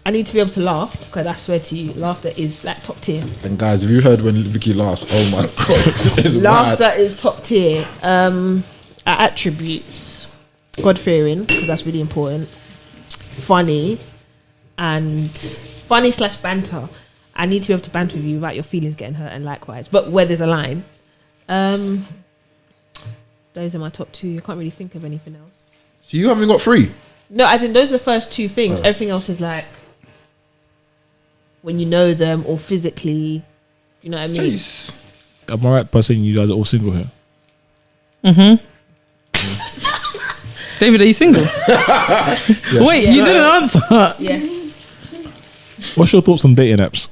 I need to be able to laugh because I swear to you, laughter is like top tier. And guys, have you heard when Vicky laughs? Oh my god, it's Laughter mad. is top tier. Our attributes: God fearing, because that's really important. Funny slash banter. I need to be able to banter with you without your feelings getting hurt, and likewise. But where there's a line, those are my top two. I can't really think of anything else. So you haven't got 3. No, as in those are the first two things. Everything else is like when you know them or physically. You know what I mean? Jeez. Am I right by saying you guys are all single here? David, are you single? Wait, you didn't answer. Yes. What's your thoughts on dating apps?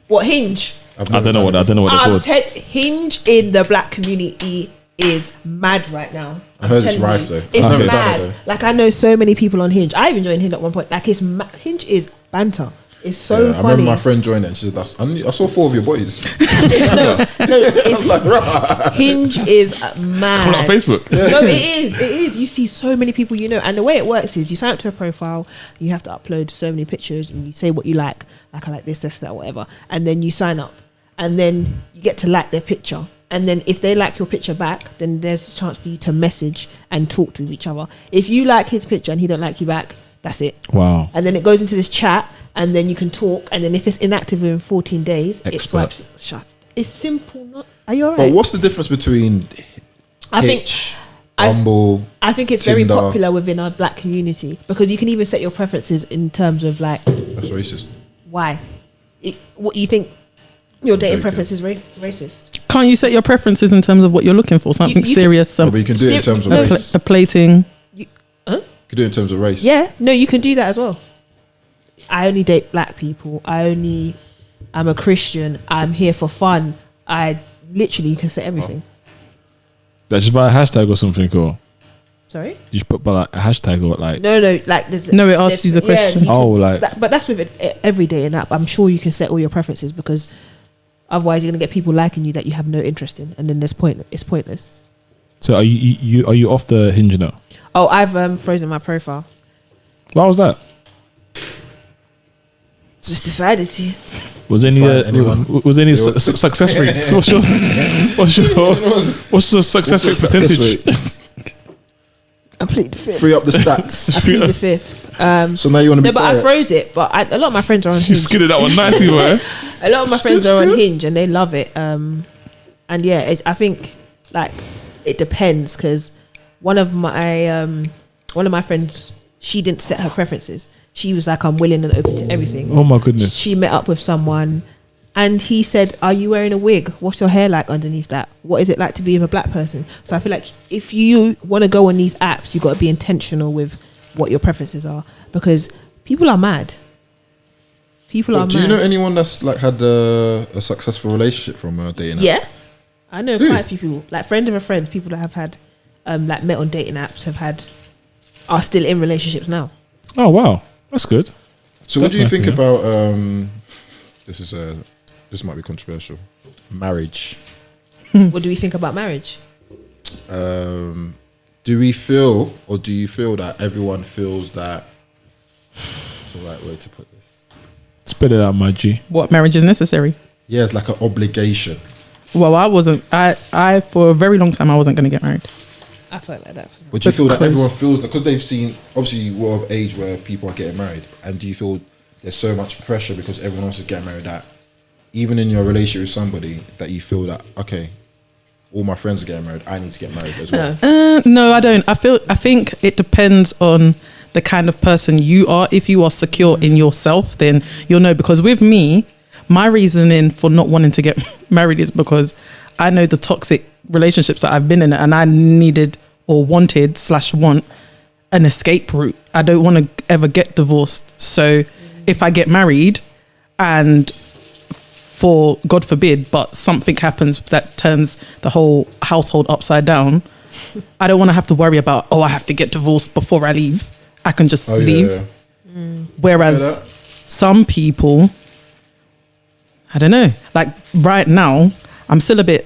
What, Hinge? I don't know what they're called. Hinge in the black community is mad right now. I heard it's telling rife you. though. It's I've never done mad. it, though. Like I know so many people on Hinge. I even joined Hinge at one point. Like Hinge is banter. It's so Yeah, I funny. remember my friend joined it and she said, I saw 4 of your boys. It's Like, rah. Hinge is mad. Call it on Facebook. No, it is. It is. You see so many people you know, and the way it works is you sign up to a profile. You have to upload so many pictures, and you say what you like. Like I like this, that, whatever, and then you sign up, and then you get to like their picture. And then if they like your picture back, then there's a chance for you to message and talk to each other. If you like his picture and he don't like you back, that's it. Wow. And then it goes into this chat, and then you can talk. And then if it's inactive within 14 days, it swipes shut. It's simple. Not. Are you alright? But what's the difference between I think Hitch, Bumble? I think it's very Tinder? popular within our black community because you can even set your preferences in terms of like That's racist. why. What you think your dating joking. preference is racist? Can't you set your preferences in terms of what you're looking for? Something You- you- serious, No, but you can do it in terms of No, race. a plating. You can do it in terms of race. Yeah, no, you can do that as well. I only date black people. I'm a Christian. I'm here for fun. You can set everything. That's just by a hashtag or something, or Sorry? you just put by like a hashtag or like. No, like there's No, it asks you the question. you can- Oh, like- but that's with every dating app. I'm sure you can set all your preferences because otherwise you're gonna get people liking you that you have no interest in, and then it's pointless. So are you off the Hinge now? Oh, I've frozen my profile. Why was that? Just decided to. Was any Find anyone. was any success rates? What's the success rate percentage? I plead the fifth. Free up the stats. I plead the fifth. So now you want to be No, but I quiet. froze it. But a lot of my friends are on You Hinge. skidded that one nicely, boy. A lot of my friends are on Hinge and they love it. And yeah, I think like it depends because one of my friends, she didn't set her preferences. She was like, I'm willing and open to everything. Oh my goodness. She met up with someone and he said, are you wearing a wig? What's your hair like underneath that? What is it like to be with a black person? So I feel like if you want to go on these apps, you got to be intentional with what your preferences are because people are mad. People are Do mad. you know anyone that's like had a successful relationship from dating app? Yeah, I know Who? quite a few people, like friends of a friend, people that have had, like met on dating apps, are still in relationships now. Oh wow, that's good. So what That's do you nice to think hear. about this might be controversial, marriage? What do we think about marriage? Do we feel, or do you feel that everyone feels that? What's the right way to put this? Spit it out, my G. What, marriage is necessary? Yeah, it's like an obligation. Well, I wasn't. I for a very long time I wasn't going to get married. I felt like that. But do you feel that Because- everyone feels that because they've seen, obviously we're of age where people are getting married, and do you feel there's so much pressure because everyone else is getting married that even in your relationship with somebody that you feel that okay, all my friends are getting married, I need to get married as well. No, I don't. I think it depends on the kind of person you are. If you are secure in yourself, then you'll know. Because with me, my reasoning for not wanting to get married is because I know the toxic relationships that I've been in, and I needed or wanted / want an escape route. I don't want to ever get divorced. So if I get married and for God forbid, but something happens that turns the whole household upside down, I don't want to have to worry about, I have to get divorced before I leave. I can just leave. Yeah. Whereas Hear that? some people, I don't know, like right now, I'm still a bit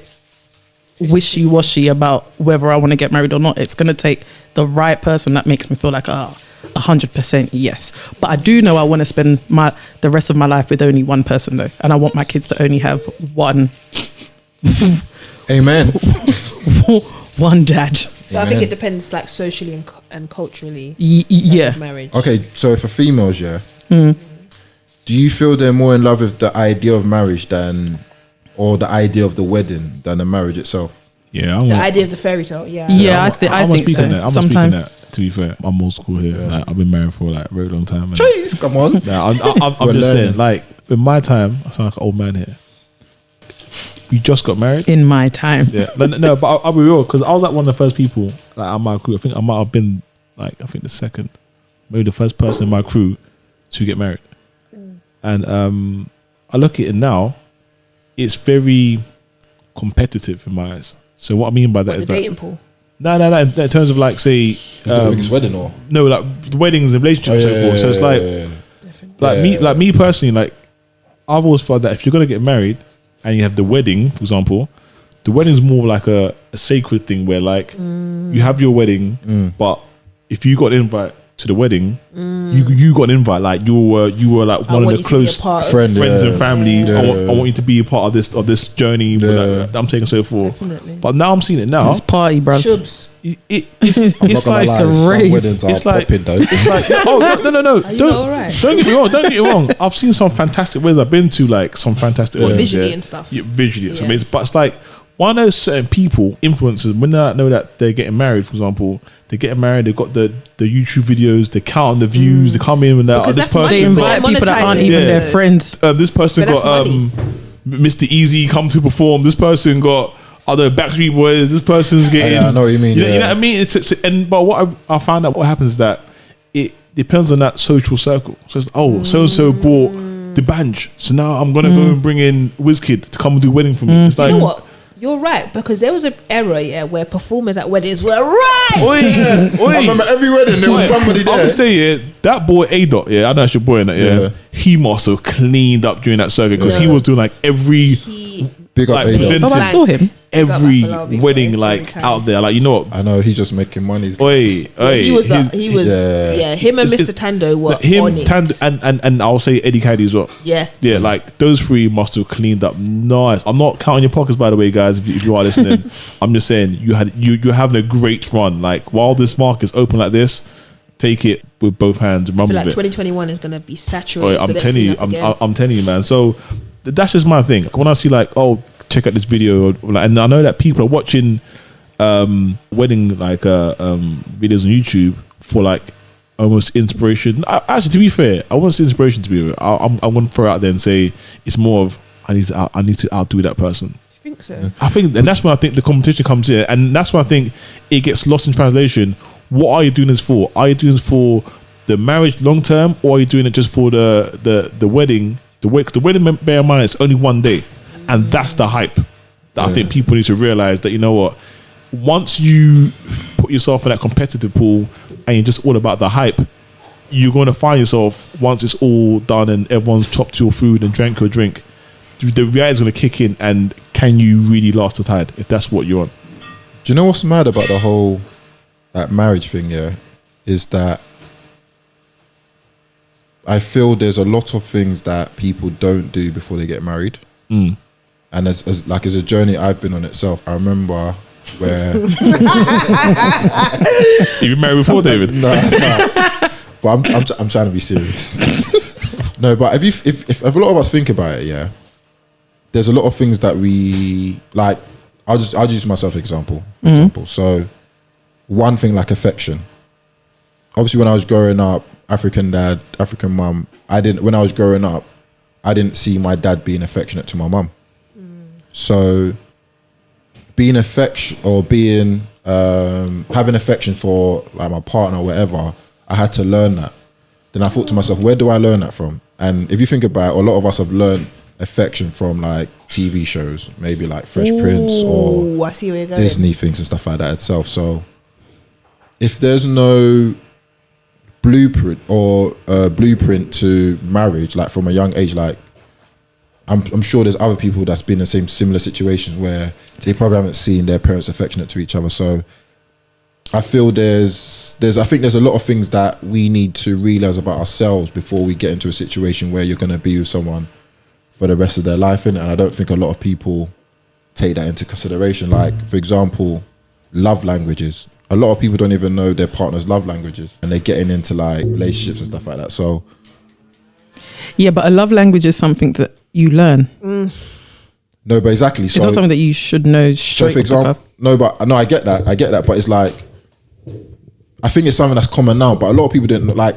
wishy-washy about whether I want to get married or not. It's going to take the right person that makes me feel like, 100% yes. But I do know I want to spend the rest of my life with only one person though. And I want my kids to only have one Amen. one dad. So I think it depends, like socially and culturally. Yeah. Marriage. Okay, so for females, yeah, do you feel they're more in love with the idea of marriage or the idea of the wedding than the marriage itself? Yeah, The idea of the fairy tale. Yeah. Yeah, I'm I think gonna speak so. on that. I'm gonna speak on that. To be fair, I'm old school here. Like, I've been married for like a very long time. And, Jeez, come on. I'm We're just saying, learning. like, in my time, I sound like an old man here. We just got married. In my time. Yeah, no, but I'll be real, because I was like one of the first people like on my crew. I think I might have been like the second, maybe the first person in my crew to get married. And I look at it now, it's very competitive in my eyes. So what I mean by that is the that dating pool. no, in terms of like say the biggest wedding or no, like the weddings and relationships and so forth. So it's like me personally, like I've always felt that if you're gonna get married and you have the wedding, for example, the wedding is more like a sacred thing where like you have your wedding, but if you got an invite to the wedding, you got an invite. Like you were like one of the close friends and family. Yeah. I want you to be a part of this journey that I'm taking so forth. Definitely. But now I'm seeing it now. It's party, bro. Shubs. It's like some rave. weddings are It's like popping though. it's like no. Are you Don't alright? don't get me wrong. Don't get me wrong. I've seen some fantastic weddings. I've been to like some fantastic weddings Visually and stuff. Yeah, visually, it's Yeah. amazing. But it's like one of those certain people, influencers, when they know that they're getting married, for example, they're getting married. They've got the YouTube videos. They count on the views. They come in with that. Because This that's money. They person invite got people that aren't Monetize it. even Yeah. their friends. this person But that's got money. Mr. Easy come to perform. This person got other Backstreet Boys. This person's getting. Yeah, I know what you mean. You know what I mean? But what I found out, what happens is that it depends on that social circle. So it's so and so bought the banj, so now I'm gonna go and bring in Wizkid to come and do a wedding for me. It's like, You know what? You're right, because there was an era, where performers at weddings were right. oi. I remember every wedding there was somebody I'm there. gonna say that boy A Dot, I know that's your boy in that, Yeah. he must have cleaned up during that circuit because he was doing like every Big up, like, Ada. present- Oh, I saw him. every Big up, wedding every like time. out there, like you know what? I know he's just making money. Oi, He was, his- him and it's- Mr. Tando were him, on it. and I'll say Eddie Caddy as well. Yeah. Yeah, like those three must have cleaned up nice. I'm not counting your pockets, by the way, guys. If you are listening, I'm just saying you're having a great run. Like while this market's open like this, take it with both hands and I run feel with like it. 2021 is gonna be Oi, saturated. I'm so they telling you, clean up again. I'm telling you, man. So that's just my thing. When I see like, oh, check out this video, and I know that people are watching wedding like videos on YouTube for like almost inspiration. Actually, to be fair, I want to see inspiration. To be fair, I'm going to throw it out there and say it's more of I need to outdo that person. I think so. I think, and that's when I think the competition comes in, and that's when I think it gets lost in translation. What are you doing this for? Are you doing this for the marriage long term, or are you doing it just for the wedding? The wedding, bear in mind, it's only one day, and that's the hype that I think people need to realize that, you know what, once you put yourself in that competitive pool and you're just all about the hype, you're going to find yourself, once it's all done and everyone's chopped your food and drank your drink, the reality is going to kick in, and can you really last the tide if that's what you're on? Do you know what's mad about the whole that marriage thing? Yeah, is that I feel there's a lot of things that people don't do before they get married. And as a journey I've been on itself, I remember where You been married before, David? no, but I'm trying to be serious. No, but if a lot of us think about it, yeah, there's a lot of things that we like. I'll use myself example. For example, so one thing like affection. Obviously, when I was growing up, African dad, African mum, when I was growing up, I didn't see my dad being affectionate to my mum. So being having affection for like my partner or whatever, I had to learn that. Then I thought to myself, where do I learn that from? And if you think about it, a lot of us have learned affection from like TV shows, maybe like Fresh Prince or I see where you're going. Disney things and stuff like that itself. So if there's no blueprint to marriage, like from a young age, like I'm sure there's other people that's been in the same similar situations where they probably haven't seen their parents affectionate to each other. So I feel I think there's a lot of things that we need to realize about ourselves before we get into a situation where you're going to be with someone for the rest of their life. And I don't think a lot of people take that into consideration. Like, for example, love languages. A lot of people don't even know their partner's love languages, and they're getting into like relationships and stuff like that. So Yeah, but a love language is something that you learn. no, but exactly. It's not something that you should know straight So for off the example, cuff. I get that, but it's like, I think it's something that's common now, but a lot of people didn't know. Like,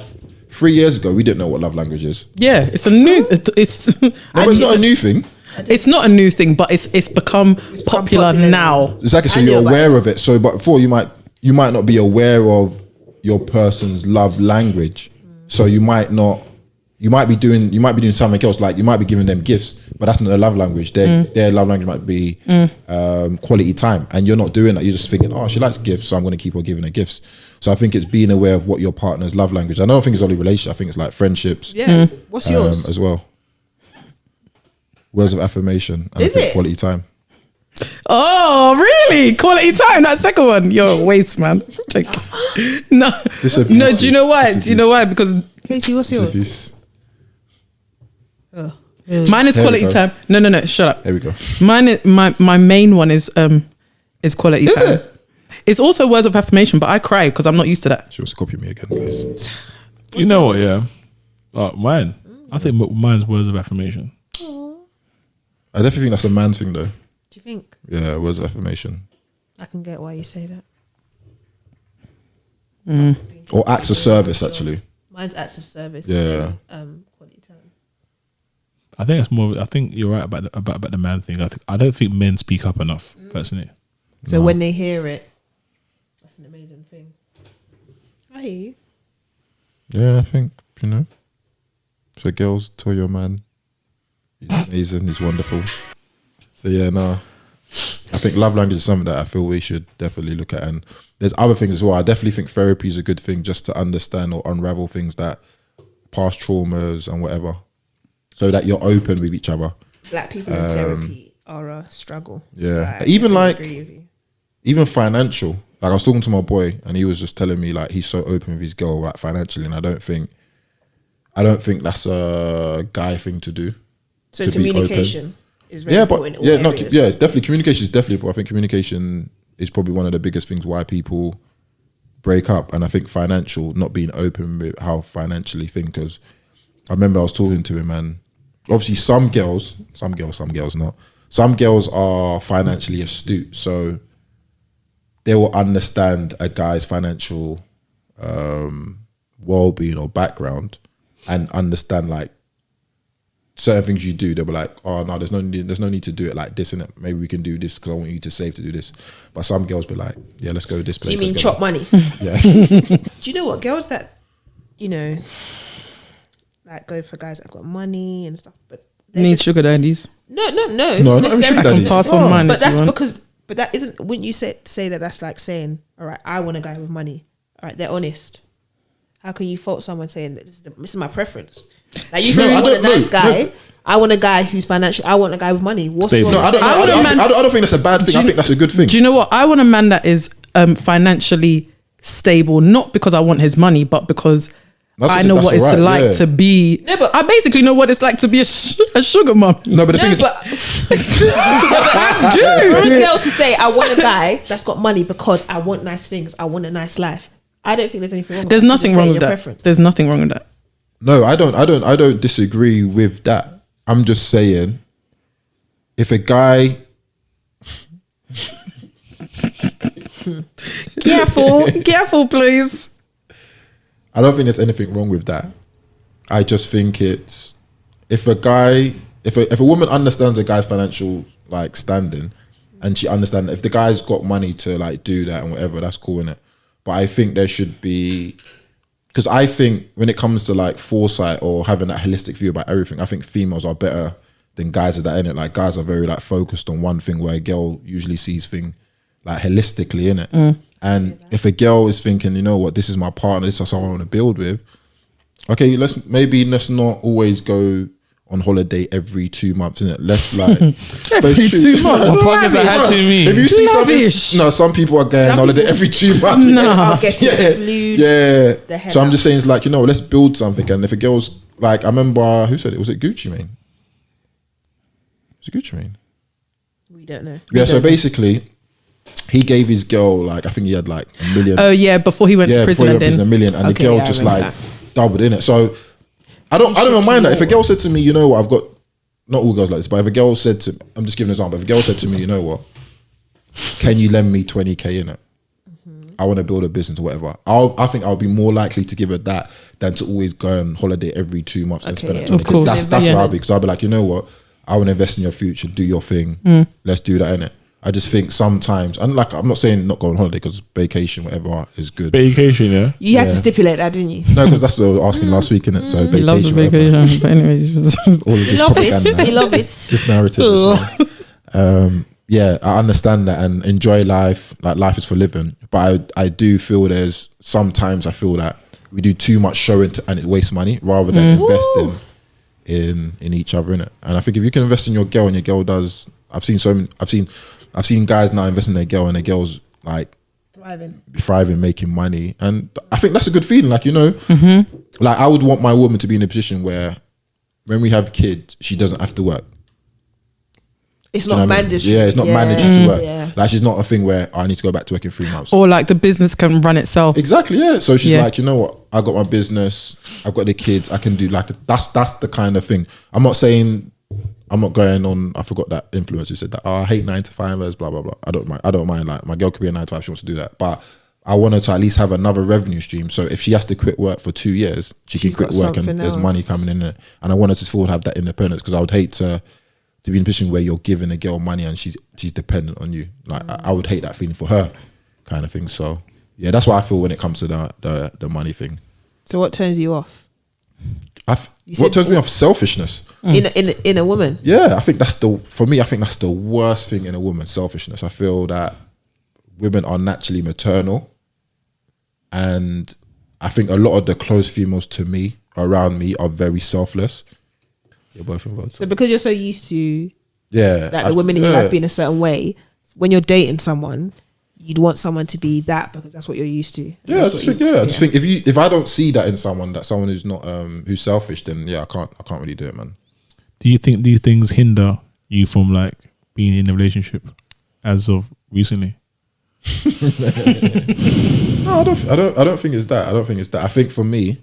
3 years ago, we didn't know what love language is. Yeah, it's a new. It's No, but it's not a new thing. It's not a new thing, but it's become popular now. Exactly. So I knew you're about aware of it. So, but before you might not be aware of your person's love language. So you might be doing something else. Like you might be giving them gifts, but that's not their love language. Their love language might be quality time, and you're not doing that. You're just thinking, oh, she likes gifts, so I'm going to keep her giving her gifts. So I think it's being aware of what your partner's love language. I don't think it's only relationship. I think it's like friendships. Yeah. What's yours? As well? Words of affirmation and Is it? quality time. Oh, really? Quality time. That second one. You're a waste, man. No. This abuse No. Do you know why? is- Do you know why? Because Kacey, what's yours? This- Oh. mine is Here we quality go. time. No. Shut up. There we go. Mine is my main one is quality Is time. it? It's also words of affirmation, but I cry because I'm not used to that. She wants to copy me again, guys. You know what? Yeah. Mine. I think mine's words of affirmation. I definitely think that's a man thing, though. Do you think? Yeah, words of affirmation. I can get why you say that. Or acts of service, actually. Mine's acts of service. Yeah. Quality time. I think it's more. I think you're right about the man thing. I don't think men speak up enough, personally. So when they hear it, that's an amazing thing. I hear you. Yeah, I think, So girls, tell your man he's amazing, he's wonderful. So yeah, no. I think love language is something that I feel we should definitely look at. And there's other things as well. I definitely think therapy is a good thing just to understand or unravel things that past traumas and whatever. So that you're open with each other. Black people in therapy are a struggle. Yeah. I Even totally like- agree with you. Even financial. Like I was talking to my boy and he was just telling me like he's so open with his girl like financially, and I don't think that's a guy thing to do. So to be communication is very Yeah, but important in all areas. definitely communication is definitely important. I think communication is probably one of the biggest things why people break up, and I think financial, not being open with how financially think. Because I remember I was talking to him, and obviously some girls not. Some girls are financially astute, so they will understand a guy's financial well-being or background and understand like certain things you do. They'll be like, oh no, there's no need to do it like this, innit? Maybe we can do this because I want you to save to do this. But some girls be like, yeah, let's go to this So place. you mean let's go chop money? Yeah. Do you know what? Girls that, like go for guys that got money and stuff, but they Need just- sugar daddies. No, No, not necessarily. sugar I can daddies. pass on mine But if that's you want. but that isn't, wouldn't you say that that's like saying, all right, I want a guy with money. All right, they're honest. How can you fault someone saying that this is my preference? Like you No, say I you want a don't- no, nice guy. no. I want a guy who's financial. I want a guy with money. What's Stable. wrong? No, with I saying- don't think that's a bad thing. I think that's a good thing. Do you know what? I want a man that is financially stable, not because I want his money, but because I know what it's alright, like yeah. to be. No, but- I basically know what it's like to be a sugar mom. No, but the No, thing is, but for a girl to say I want a guy that's got money because I want nice things, I want a nice life. I don't think there's anything wrong. There's with that. nothing Just wrong stating with your that. preference. There's nothing wrong with that. no, I don't disagree with that. I'm just saying, if a guy, Careful, please. I don't think there's anything wrong with that. I just think it's if a woman understands a guy's financial like standing, and she understands if the guy's got money to like do that and whatever, that's cool, innit? But I think there should be, because I think when it comes to like foresight or having that holistic view about everything, I think females are better than guys at that, innit? Like guys are very like focused on one thing, where a girl usually sees thing like holistically, innit? And if a girl is thinking, you know what, this is my partner, this is someone I want to build with, okay, let's not always go on holiday every 2 months, innit? Let's like Every 2 months. My pockets are had to me. If you see Lavish. some people are going on Some holiday people- every 2 months. No. Are getting Yeah, flued. yeah. the hell So I'm just out. saying, it's like, let's build something. And if a girl's like, I remember, who said it? Was it Gucci Mane? Was it Gucci Mane? We don't know. Yeah. So basically, he gave his girl like, I think he had like $1 million. Oh yeah, before he went to prison before and he went to then $1 million, and Okay, the girl yeah, I just remember like doubled in it. So I don't mind that. If a girl said to me, you know what, I've got, not all girls like this, but if a girl said to, I'm just giving an example. If a girl said to me, you know what, can you lend me 20k in it? I want to build a business or whatever, I think I'll be more likely to give her that than to always go on holiday every 2 months and spend it. Of course. That's what I'll be, because I'll be like, you know what, I want to invest in your future, do your thing, let's do that, innit? I just think sometimes, and like, I'm not saying not go on holiday, because vacation, whatever, is good. Vacation, yeah. You had to stipulate that, didn't you? No, because that's what I was asking last week, innit? So He loves a vacation, vacation, but anyways. all of this Love propaganda. it. You love it. This narrative. As well. Yeah, I understand that and enjoy life. Like, life is for living, but I do feel there's sometimes I feel that we do too much showing and it wastes money rather than investing in each other, innit? And I think if you can invest in your girl and your girl does, I've seen guys now invest in their girl and their girl's like thriving, making money, and I think that's a good feeling. Like, you know, like, I would want my woman to be in a position where when we have kids, she doesn't have to work. It's Do you not know what I mean? mandatory. Yeah, it's not mandatory to work. Yeah. Like, she's not a thing where I need to go back to work in 3 months. Or like the business can run itself. Exactly, yeah. So she's Yeah. like, you know what? I got my business. I've got the kids. I can do like that's the kind of thing. I'm not going on. I forgot that influencer said that. Oh, I hate 9 to 5ers. Blah blah blah. I don't mind. Like, my girl could be a 9 to 5. She wants to do that, but I want her to at least have another revenue stream. So if she has to quit work for 2 years, she's can quit work and there's money coming in it. And I want her to still have that independence, because I would hate to be in a position where you're giving a girl money and she's dependent on you. Like, I would hate that feeling for her, kind of thing. So yeah, that's what I feel when it comes to the money thing. So what turns you off? What turns me off? Selfishness. In a woman? Yeah, I think that's the worst thing in a woman, selfishness. I feel that women are naturally maternal, and I think a lot of the close females to me, around me, are very selfless. You're both involved. So because you're so used to that the women in your life being a certain way, when you're dating someone, you'd want someone to be that because that's what you're used to. Yeah, I just think if I don't see that in someone, that someone who's not who's selfish, then yeah, I can't really do it, man. Do you think these things hinder you from like being in a relationship as of recently? No, I don't think it's that. I think for me,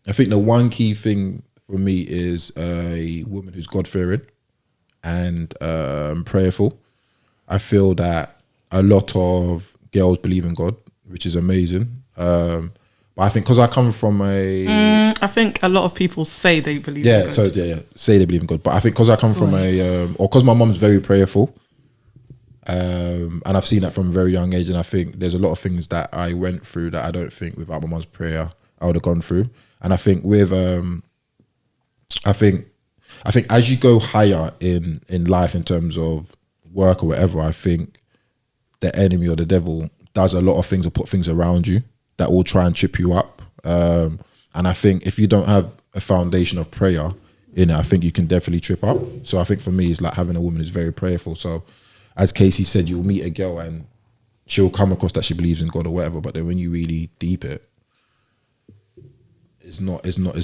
the one key thing for me is a woman who's God-fearing and prayerful. I feel that a lot of girls believe in God, which is amazing. But I think because I come from I think a lot of people say they believe in God. Say they believe in God. But I think because I come from or because my mom's very prayerful, and I've seen that from a very young age, and I think there's a lot of things that I went through that I don't think without my mom's prayer I would have gone through. And I think with I think as you go higher in life in terms of work or whatever, I think the enemy or the devil does a lot of things or put things around you that will try and trip you up. And I think if you don't have a foundation of prayer in it, I think you can definitely trip up. So I think for me, it's like having a woman who's very prayerful. So as Kacey said, you'll meet a girl and she'll come across that she believes in God or whatever, but then when you really deep it, it's not as there,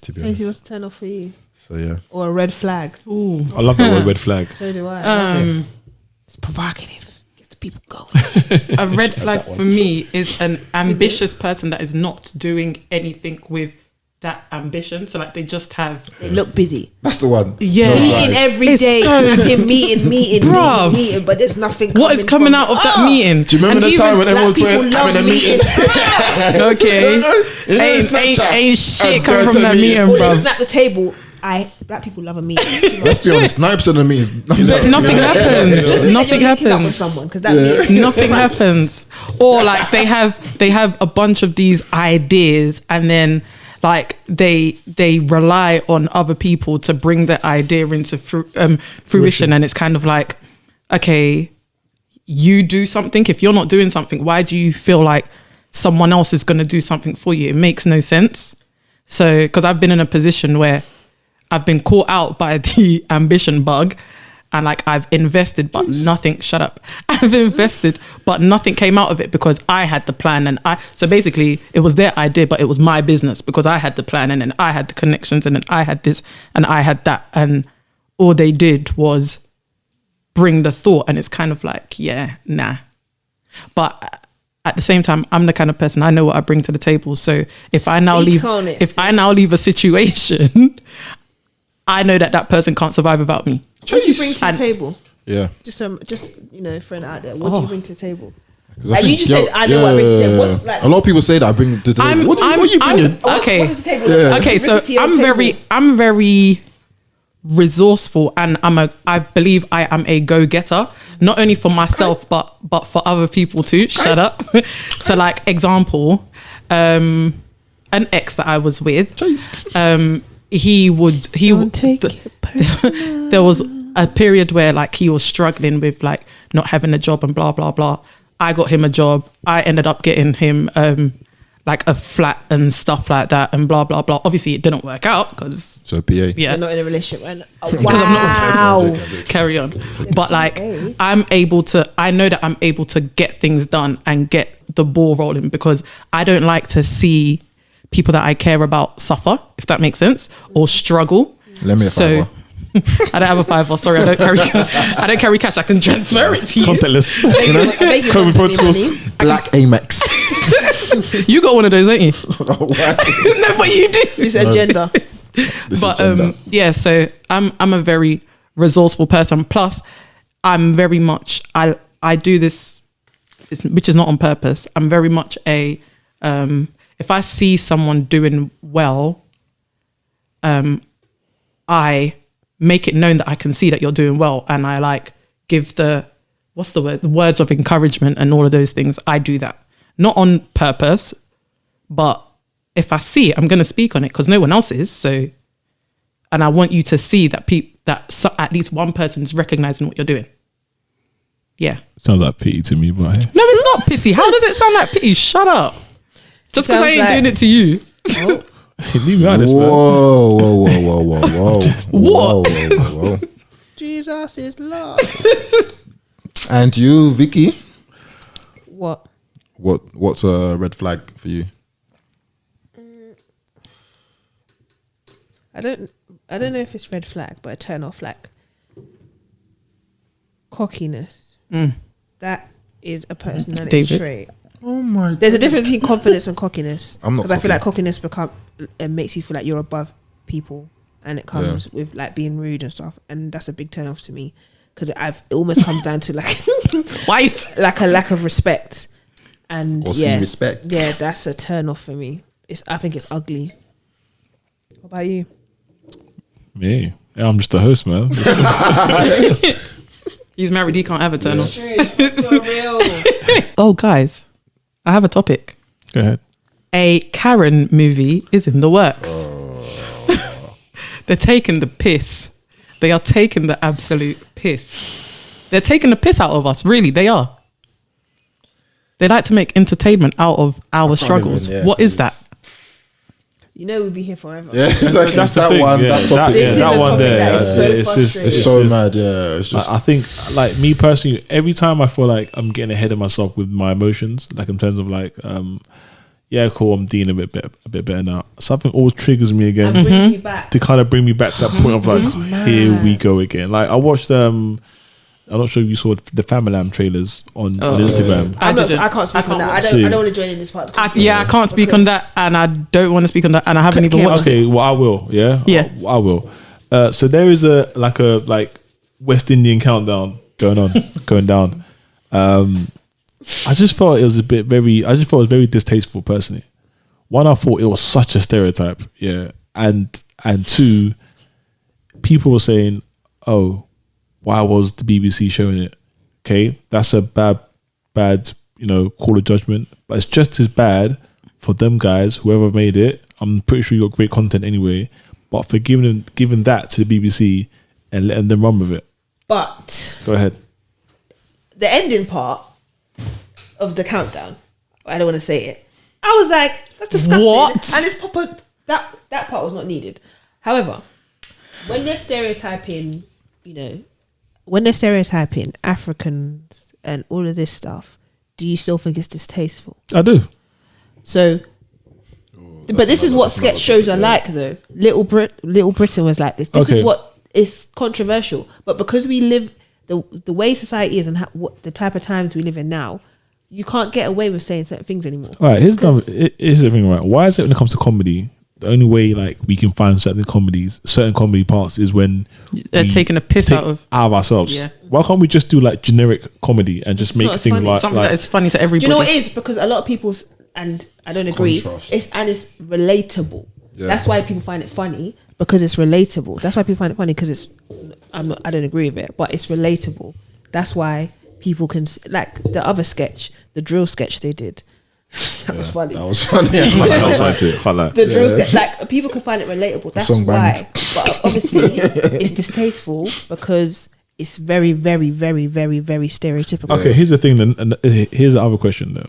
to be honest. What's a turn off for you? So yeah. Or a red flag? Ooh. I love that word, red flag. So do I. It's provocative. Gets the people going. A red flag for me is an ambitious person that is not doing anything with that ambition. So like they just have... They look busy. That's the one. Yeah. Meeting every day. Meeting, but there's nothing What is coming out of that meeting? Do you remember the time when everyone was having a meeting? Okay. Ain't shit coming from that meeting, Or bro. they snap the table. Black people love a meeting. Let's be honest, 9% of the meetings, Nothing happens. Nothing happens. Someone, because that meeting, Nothing happens. Or like they have a bunch of these ideas and then like they rely on other people to bring the idea into fruition, and it's kind of like, okay, you do something. If you're not doing something, why do you feel like someone else is going to do something for you? It makes no sense. So because I've been in a position where I've been caught out by the ambition bug, and like I've invested but nothing. Shut up. I've invested but nothing came out of it because I had the plan, and so basically it was their idea but it was my business because I had the plan, and then I had the connections, and then I had this and I had that, and all they did was bring the thought, and it's kind of like, yeah, nah. But at the same time, I'm the kind of person, I know what I bring to the table. So if I now leave a situation, I know that person can't survive without me. what do you bring to the table? Yeah. Just throwing it out there. What do you bring to the table? 'Cause Like, you just said, I know what I bring to the table. What's like? a lot of people say that I bring to the table. What are you bringing? Okay. What's the table? Yeah. Okay, so Bring it to your table. I'm very resourceful, and I believe I am a go-getter, not only for myself but for other people too. Shut up. So like example, an ex that I was with, Don't take it personal. there was a period where like he was struggling with like not having a job and blah blah blah. I got him a job. I ended up getting him like a flat and stuff like that and blah blah blah. Obviously it didn't work out because So PA. yeah, You're not in a relationship, right? Oh, because I'm not. wow. Carry on. But like Okay. I know that I'm able to get things done and get the ball rolling, because I don't like to see people that I care about suffer, if that makes sense, or struggle. Let me a So fiver. I don't have a fiver. Sorry, I don't carry cash. I can transfer it to you. Contactless. I beg you, COVID don't give me protocols. money. Black Amex. You got one of those, don't you? Oh, wow. No, but you do. This agenda. This But agenda. yeah, so I'm a very resourceful person. Plus, I'm very much I do this, which is not on purpose. I'm very much a if I see someone doing well, I make it known that I can see that you're doing well, and I like give the words of encouragement and all of those things. I do that not on purpose, but if I see it, I'm going to speak on it because no one else is. So, and I want you to see that at least one person is recognizing what you're doing. Yeah. Sounds like pity to me, but No, it's not pity. How does it sound like pity? Shut up. Just because I Sounds ain't like- doing it to you. leave me honest, man. Whoa. What? Whoa. Jesus is love. And you, Vicky? What? What's a red flag for you? I don't know if it's red flag, but a turn off, like cockiness. That is a personality David? trait. Oh my. There's a difference between confidence and cockiness. I'm not because I feel like cocky. cockiness makes you feel like you're above people, and it comes with like being rude and stuff, and that's a big turn off to me because it almost comes down to like Wise. like a lack of respect, and Or see respect. Yeah, that's a turn off for me. I think it's ugly. What about you? Me? Yeah, I'm just the host, man. He's married. He can't have a turn off. True, for real. Oh, guys, I have a topic. Go ahead. A Karen movie is in the works. They're taking the piss. They are taking the absolute piss. They're taking the piss out of us. Really, they are. They like to make entertainment out of our struggles. even, yeah, What is 'cause- that? You know we'll be here forever. Yeah, exactly. That's the that thing. one. Yeah, That topic. This is that a one topic there. that is so it's just, frustrating. It's so just- mad. Yeah, it's just. I think, like me personally, every time I feel like I'm getting ahead of myself with my emotions, like in terms of like, yeah, cool, I'm dealing a bit better now. Something always triggers me again And brings you back. to kind of bring me back to that point of like, here we go again. Like I watched, I'm not sure if you saw the Family Lamb trailers on Instagram. I didn't. I can't speak on that. I See. don't want to join in this part. I can't speak on that, and I don't want to speak on that, and I haven't even watched it. Okay, well I will. Yeah, Yeah. I will. So there is a West Indian countdown going down. I just felt it was very distasteful personally. One, I thought it was such a stereotype. Yeah, and two, people were saying, "Oh, why was the BBC showing it?" Okay, that's a bad, call of judgment. But it's just as bad for them guys, whoever made it. I'm pretty sure you got great content anyway. But for giving that to the BBC and letting them run with it. But Go ahead. the ending part of the countdown, I don't want to say it. I was like, that's disgusting. What? And it's proper. That part was not needed. However, when they're stereotyping, when they're stereotyping Africans and all of this stuff, do you still think it's distasteful? I do. So, but this is what sketch shows are like, though. Little Britain was like this. This Okay. is what is controversial. But because we live the way society is and what the type of times we live in now, you can't get away with saying certain things anymore. All right, here's the thing, right? Why is it when it comes to comedy, the only way like we can find certain comedy parts is when They're we taking a piss take out of ourselves. Yeah. Why can't we just do like generic comedy and just It's make not as things funny. like something that is funny to everybody. Do you know what it is? Because a lot of people, and I don't agree, Contrast. it's relatable. Yeah. That's why people find it funny, because it's relatable. That's why people find it funny, because I don't agree with it, but it's relatable. That's why people can, like the other sketch, the drill sketch they did. That was funny. That was funny. that was funny too. Can't lie. The drill sketch, like people can find it relatable. That's song why. banged. But obviously, it's distasteful because it's very, very, very, very, very stereotypical. Okay, here's the thing then, and here's the other question though.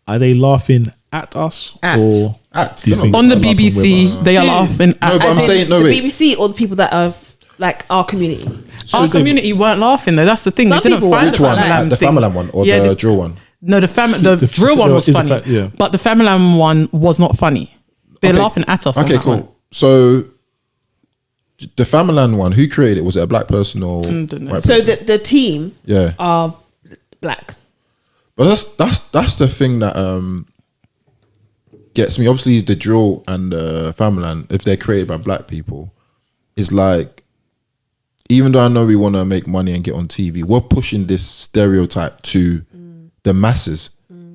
Are they laughing at us At. or At. do you think On the they're laughing with BBC, us? they are laughing at No, but I'm As in saying, no, the wait. BBC or the people that are like our community. our community weren't laughing though. That's the thing. Some They didn't people find were. Which one? Familam The thing. Familam one or Yeah, the drill one? No, the The drill one was is the funny, yeah. but the Familam one was not funny. They're Okay. laughing at us. on Okay, that cool. one. So the Familam one, who created it? Was it a black person or don't know. white So person? the team Yeah. are black. But that's the thing that gets me. Obviously, the drill and the Familam, if they're created by black people, is like, even though I know we want to make money and get on TV, we're pushing this stereotype to the masses.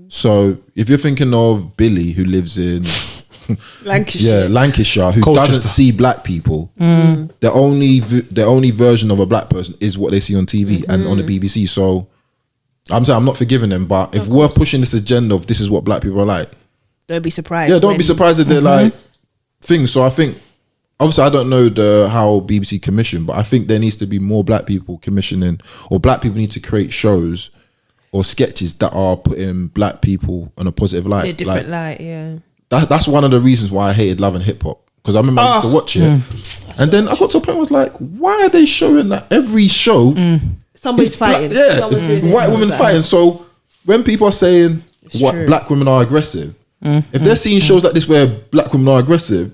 So if you're thinking of Billy, who lives in Lancashire. Lancashire, who Colchester. doesn't see black people, the only version of a black person is what they see on TV and on the BBC. So I'm saying I'm not forgiving them, but if we're pushing this agenda of this is what black people are like, Don't be surprised. yeah, don't when- be surprised that they're like things. So I think, obviously, I don't know how BBC commission, but I think there needs to be more black people commissioning, or black people need to create shows or sketches that are putting black people on a positive light. in a different Like, light. Yeah. that's one of the reasons why I hated Love and Hip Hop, because I remember I used to watch it, and then I got to a point where I was like, why are they showing that every show? Somebody's is black- fighting. yeah, Someone's doing this, white women someone's that. fighting. So when people are saying what true. black women are aggressive, if they're seeing shows like this where black women are aggressive,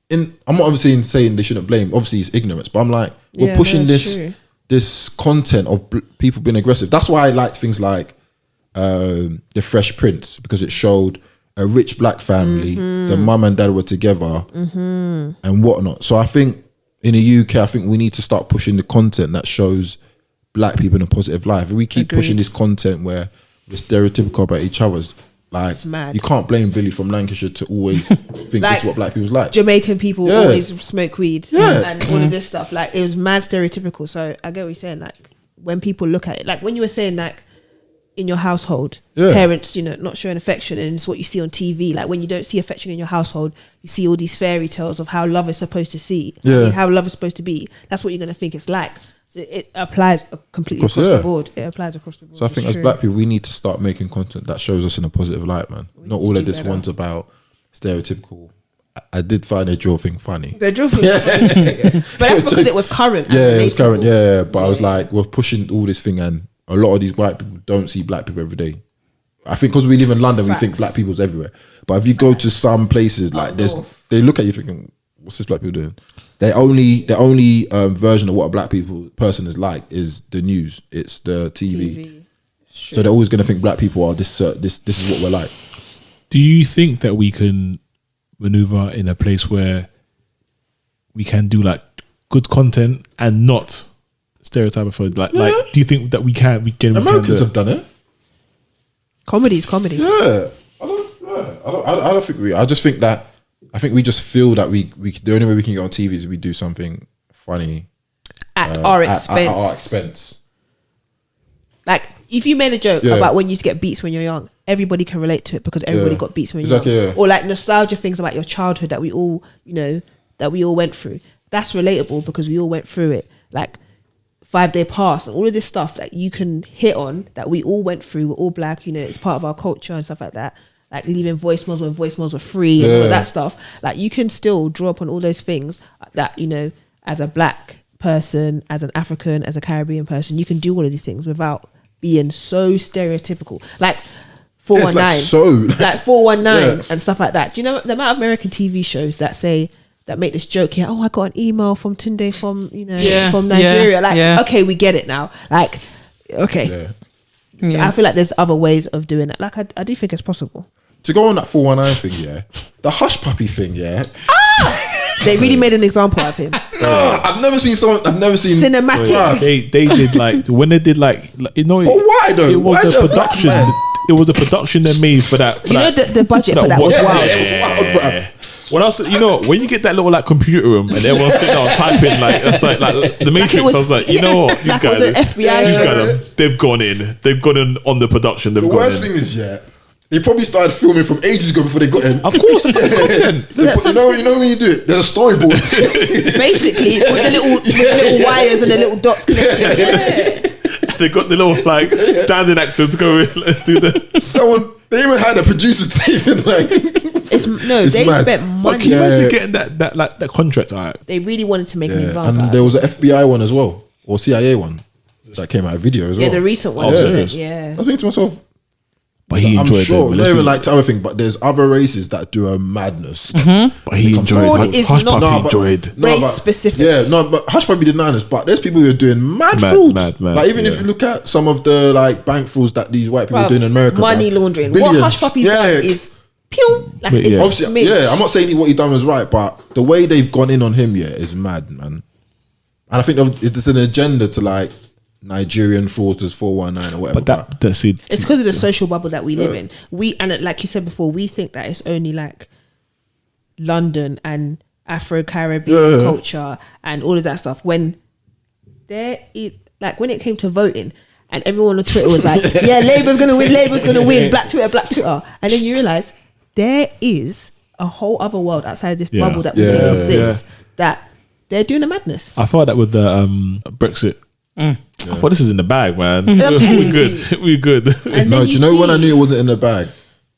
I'm not obviously saying they shouldn't blame. Obviously, it's ignorance, but I'm like, we're Yeah, pushing no, it's true. this content of people being aggressive. That's why I liked things like The Fresh Prince, because it showed a rich black family, the mum and dad were together, and whatnot. So I think in the UK, I think we need to start pushing the content that shows black people in a positive life. If we keep pushing this content where we're stereotypical about each other's, like, It's mad. you can't blame Billy from Lancashire to always think this is what black people's like. Jamaican people Yeah. always smoke weed Yeah. and all of this stuff. Like, it was mad stereotypical. So I get what you're saying. Like, when people look at it, like when you were saying, like, in your household, parents, not showing affection, and it's what you see on TV. Like, when you don't see affection in your household, you see all these fairy tales of how love is supposed to how love is supposed to be. That's what you're going to think it's like. So it applies completely across the board. It applies across the board. So I think It's as true. black people, we need to start making content that shows us in a positive light, man. Not all to of do this better. one's about stereotypical. I did find a drill thing funny. The drill thing, but that's because it was current. and Yeah, it was relatable. current. Yeah, but I was like, we're pushing all this thing, and a lot of these white people don't see black people every day. I think because we live in London, we think Facts. black people's everywhere. But if you go to some places, like they look at you thinking, "What's this black people doing?" The only version of what a black person is like is the news. It's the TV. So they're always going to think black people are this is what we're like. Do you think that we can maneuver in a place where we can do like good content and not stereotype for like do you think that we can Americans do have done it. Comedy's comedy. Yeah, I don't think we. I just think that we just feel that we the only way we can get on TV is if we do something funny At our expense. At our expense. Like, if you made a joke Yeah. about when you used to get beats when you're young, everybody can relate to it because everybody Yeah. got beats when you're Exactly, young. yeah. Or like nostalgia things about your childhood that we all, that we all went through. That's relatable because we all went through it. Like 5 Day Pass and all of this stuff that you can hit on that we all went through. We're all black, it's part of our culture and stuff like that. Like leaving voicemails when voicemails were free and all of that stuff. Like, you can still draw upon all those things that, as a black person, as an African, as a Caribbean person, you can do all of these things without being so stereotypical. Like 419. Like 419 and stuff like that. Do you know the amount of American TV shows that make this joke here? Oh, I got an email from Tunde from, from Nigeria. Okay, we get it now. Like, okay. Yeah. I feel like there's other ways of doing it. Like, I do think it's possible. To go on that 419 thing, the hush puppy thing, They really made an example of him. I've never seen Cinematic. They did like when they did like you know. But why though? It was Why is the it a black production. man? It was a production they made for that. You know the budget for that was what- wild. Yeah. When I was, you know, when you get that little like computer room and everyone's sitting down typing like that's like the Matrix. was- I was like, you know what, these like it guys, was an FBI. these guys, they've gone in on the production. They've The gone worst in. thing is, they probably started filming from ages ago before they got in. Of course, it's content. You know when you do it, there's a storyboard. Basically, with the little wires and the little dots connected. Yeah. They got the little like standing actors to go in and do the. They even had a producer taping like. They mad. spent But money. can you imagine getting that contract? All right. They really wanted to make an example. And out there of was an FBI one as well, or CIA one that came out of video as well. Yeah, the recent one. Oh, wasn't serious? it? Yeah. I was thinking to myself, But he I'm enjoyed sure, it. not even like to other thing, but there's other races that do a madness. But he enjoyed Fraud it. is Hush not- Puppy No, enjoyed. Race specific. Yeah, no, but Hush Puppy did madness, but there's people who are doing mad Mad, frauds. mad, like even if yeah. you look at some of the like bank frauds that these white people Bruv, are doing in America, money bruv. laundering. Billions. What Hush Puppy's done is pew. Like But it's yeah. Obviously, made. yeah, I'm not saying what he done was right, but the way they've gone in on him, is mad, man. And I think it's an agenda to like Nigerian fraudsters 419 or whatever. But that's it. It's because of the social bubble that we live in. Like you said before, we think that it's only like London and Afro-Caribbean culture and all of that stuff. When there is like when it came to voting, and everyone on Twitter was like, "Yeah, Labour's gonna win, Black Twitter," and then you realise there is a whole other world outside this bubble that we think exists that they're doing a madness. I thought that with the Brexit. I thought this is in the bag, man. I'm telling We're good. We're good. And no, then do you know when I knew it wasn't in the bag?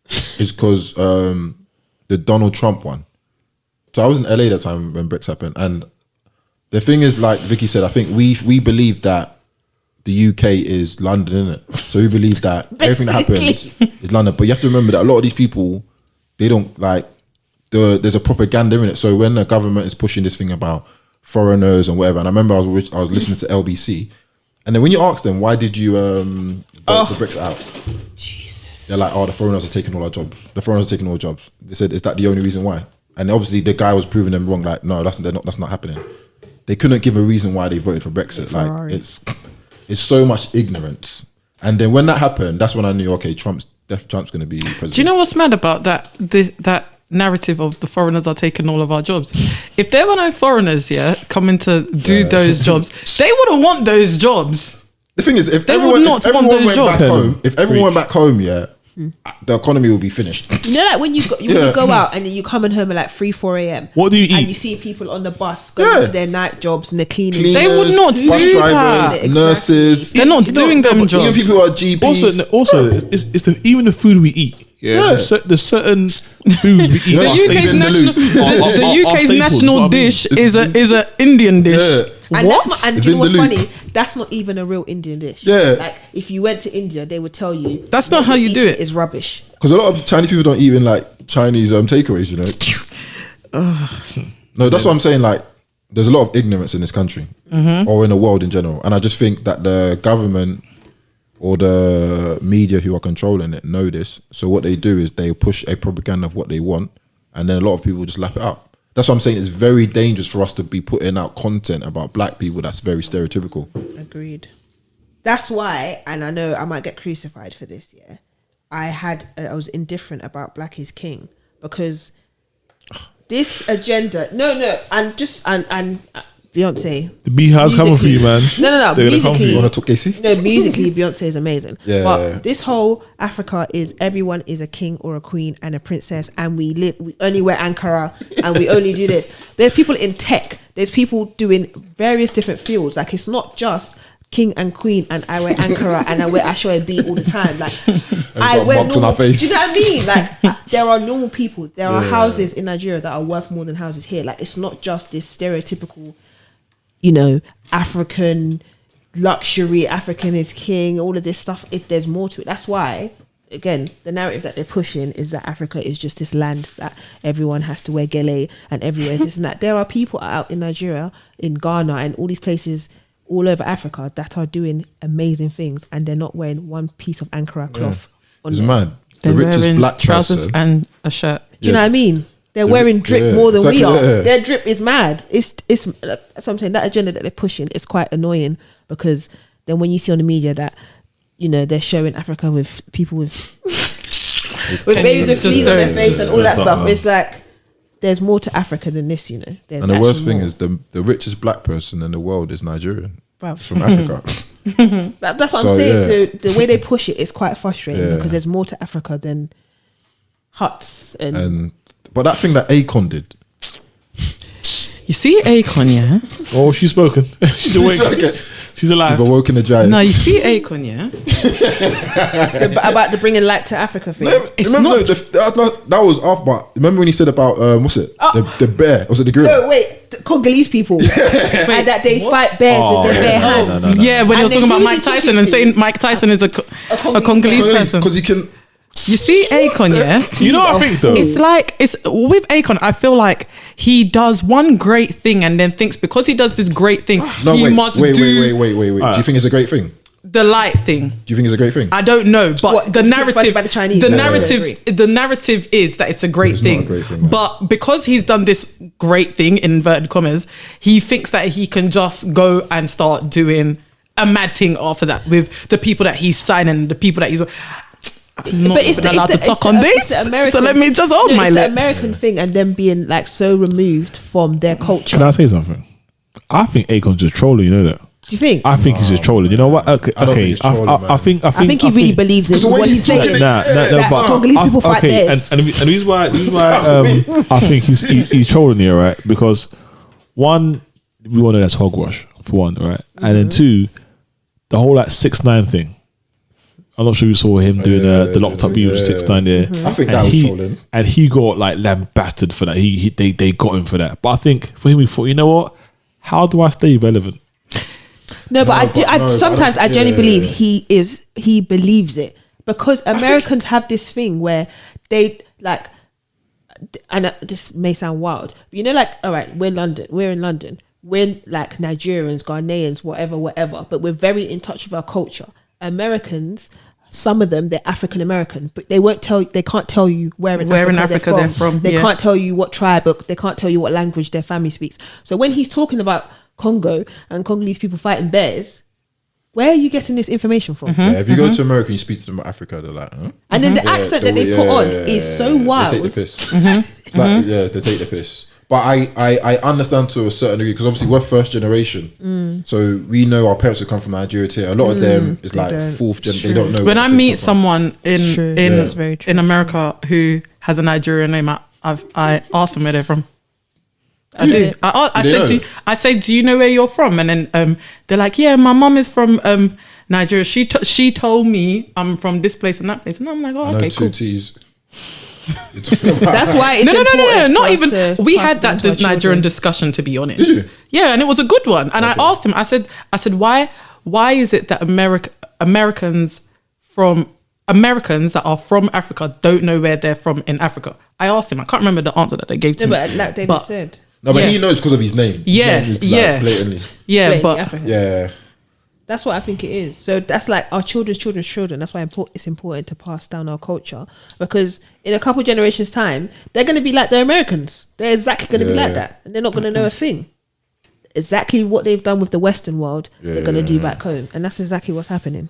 It's because the Donald Trump one. So I was in LA that time when Brexit happened, and the thing is, like Vicky said, I think we believe that the UK is London, innit? So we believe that everything that happens is London. But you have to remember that a lot of these people, they don't like. There's a propaganda in it. So when the government is pushing this thing about foreigners and whatever, and I remember I was listening to LBC, and then when you ask them why did you vote for Brexit out, Jesus, they're like, oh, the foreigners are taking all our jobs. The foreigners are taking all our jobs. They said, is that the only reason why? And obviously the guy was proving them wrong. Like, no, that's not happening. They couldn't give a reason why they voted for Brexit. Like it's so much ignorance. And then when that happened, that's when I knew, okay, Trump's going to be president. Do you know what's mad about that? That narrative of the foreigners are taking all of our jobs. If there were no foreigners, coming to do those jobs, they wouldn't want those jobs. The thing is, if They everyone, would not if want everyone those went back jobs. home, if everyone went back home, the economy will be finished. You know, like when you go out and then you come home at like 3-4 a.m. What do you And eat? you see people on the bus going to their night jobs and they're cleaning. They would not bus do drivers, that. Exactly. nurses. They're not doing them Even jobs. people who are GPs. Also, it's even the food we eat. There's certain foods we eat. The are UK's staples. national- The UK's staples, national what I mean. dish is a Indian dish. And What? That's not, and It's do you know what's Vindaloo. funny? That's not even a real Indian dish. Yeah. Like if you went to India, they would tell you That's not what how you're you do eating it. Is rubbish. Because a lot of Chinese people don't even like Chinese takeaways, you know. No, that's what I'm saying. Like, there's a lot of ignorance in this country or in the world in general, and I just think that the government or the media who are controlling it know this. So what they do is they push a propaganda of what they want, and then a lot of people just lap it up. That's what I'm saying. It's very dangerous for us to be putting out content about black people that's very stereotypical. Agreed. That's why, and I know I might get crucified for this. Yeah, I was indifferent about Black is King because this agenda. No, and Beyonce. The Beehive's coming for you, man. No. They're gonna come for Musically, you. Want to talk Kacey? no, musically, Beyonce is amazing. Yeah. But this whole Africa is everyone is a king or a queen and a princess, and we only wear Ankara and we only do this. There's people in tech. There's people doing various different fields. Like it's not just king and queen and I wear Ankara and I wear Ashoe all the time. Like I got wear marks on normal. our face. Do you know what I mean? Like there are normal people. There are houses in Nigeria that are worth more than houses here. Like it's not just this stereotypical, African luxury, African is king, all of this stuff. There's more to it. That's why, again, the narrative that they're pushing is that Africa is just this land that everyone has to wear gele and everywhere is this and that. There are people out in Nigeria, in Ghana, and all these places all over Africa that are doing amazing things, and they're not wearing one piece of Ankara cloth. It's On mad. The They're richest wearing black trousers person. and a shirt. Do you know what I mean? They're wearing drip more than Exactly, we are. yeah. Their drip is mad. It's that's what I'm saying. That agenda that they're pushing is quite annoying, because then when you see on the media that, you know, they're showing Africa with people with babies with fleas on their face and all that stuff, it's like there's more to Africa than this, you know. There's And the worst actually thing more. is the richest black person in the world is Nigerian. Bruv. From Africa. That's what So, I'm saying. yeah. So the way they push it is quite frustrating, Yeah. because there's more to Africa than huts and But that thing that Akon did. You see Akon, yeah? Oh, she's spoken. She's awake. She's alive. You've awoken the giant. No, you see Akon, yeah? about the bringing light to Africa thing. It's remember not- that was off, but remember when he said about what's it? The bear. Was it the gorilla? No, wait, the Congolese people, and that they fight bears with their bare hands. no. Yeah, when And you're talking they about use Mike it to Tyson shoot and you. saying Mike Tyson is a Congolese person. Because he can. You see Akon, yeah? You know what I think though? It's like, it's with Akon, I feel like he does one great thing and then thinks because he does this great thing, No, he wait, must wait. do Do you think it's a great thing? the light thing. Do you think it's a great thing? I don't know, but What, the it's funded narrative, by the Chinese? the Yeah. narrative is that it's a great It's not thing. a great thing, man. But because he's done this great thing in inverted commas, he thinks that he can just go and start doing a mad thing after that with the people that he's signing, the people that he's. I'm not even allowed to talk on this, so let me just hold my it's lips. the American thing, and them being like so removed from their culture. Can I say something? I think Akon's just trolling. You know that? Do you think? I think he's just trolling. You know what? Okay, I don't think he's trolling, man. I think I think he really believes it. the way What he's he's saying. talking- Nah, That but Congolese people fight okay, bears. and the reason why I think he's trolling here, right? Because one, we want to know that's hogwash for one, right? And then two, the whole like 6ix9ine thing. I'm not sure you saw him doing the locked up view with 6ix9ine there. I think that was trolling. And he got like lambasted for that. They got him for that. But I think for him, he thought, you know what? How do I stay relevant? No, but sometimes I genuinely believe yeah. he believes it, because Americans have this thing where they like, and this may sound wild, but you know, like, all right, we're in London, we're like Nigerians, Ghanaians, whatever, but we're very in touch with our culture. Americans, some of them, they're African American, but they can't tell you where in Africa they're from. They can't tell you what tribe, they can't tell you what language their family speaks. So when he's talking about Congo and Congolese people fighting bears, where are you getting this information from? Yeah, if you go to America and you speak to them about Africa, they're like, huh? And then the accent that they put on is so wild. They take the piss. It's like, yeah, they take the piss. But I understand to a certain degree, because obviously we're first generation, so we know our parents have come from Nigeria too. A lot of them is like don't. fourth gen. It's They don't know. When where I they meet come from. someone true. That's very true. in America who has a Nigerian name, I ask them where they're from. I do. I say, do you know where you're from? And then they're like, yeah, my mom is from Nigeria. She told me I'm from this place and that place, and I'm like, I oh, know okay, two cool. T's. That's why it's No, important not for us even. to We pass had it that on to our Nigerian children. discussion, to be honest. Did you? Yeah, and it was a good one. And I asked him. I said, why is it that Americans that are from Africa don't know where they're from in Africa? I asked him. I can't remember the answer that they gave to No, me. but like David said, No, but Yeah. he knows because of his name. His Yeah, name is, like, yeah. blatantly. Yeah, blatantly but African. Yeah, That's what I think it is. So that's like our children's children. That's why it's important to pass down our culture, because in a couple generations' time, they're going to be like the Americans. They're exactly going to be like that, and they're not going to know a thing. Exactly what they've done with the Western world, they're going to do back home, and that's exactly what's happening.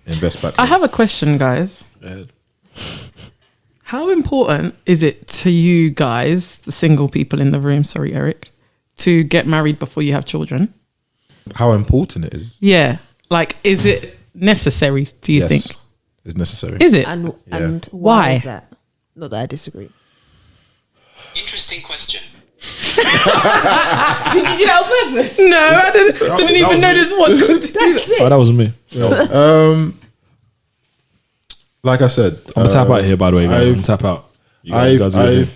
invest back. I have a question, guys. How important is it to you guys, the single people in the room, sorry, Eric, to get married before you have children? How important it is. Yeah. Like, is it necessary, do you think? It's necessary. Is it? And Yeah. why Why? is that? Not that I disagree. Interesting question. Did you do that on purpose? No, I didn't even notice what's going to be. That's it. Oh, that wasn't me. Like I said, I'm gonna tap out here, by the way. Guys. I'm gonna tap out. You guys I've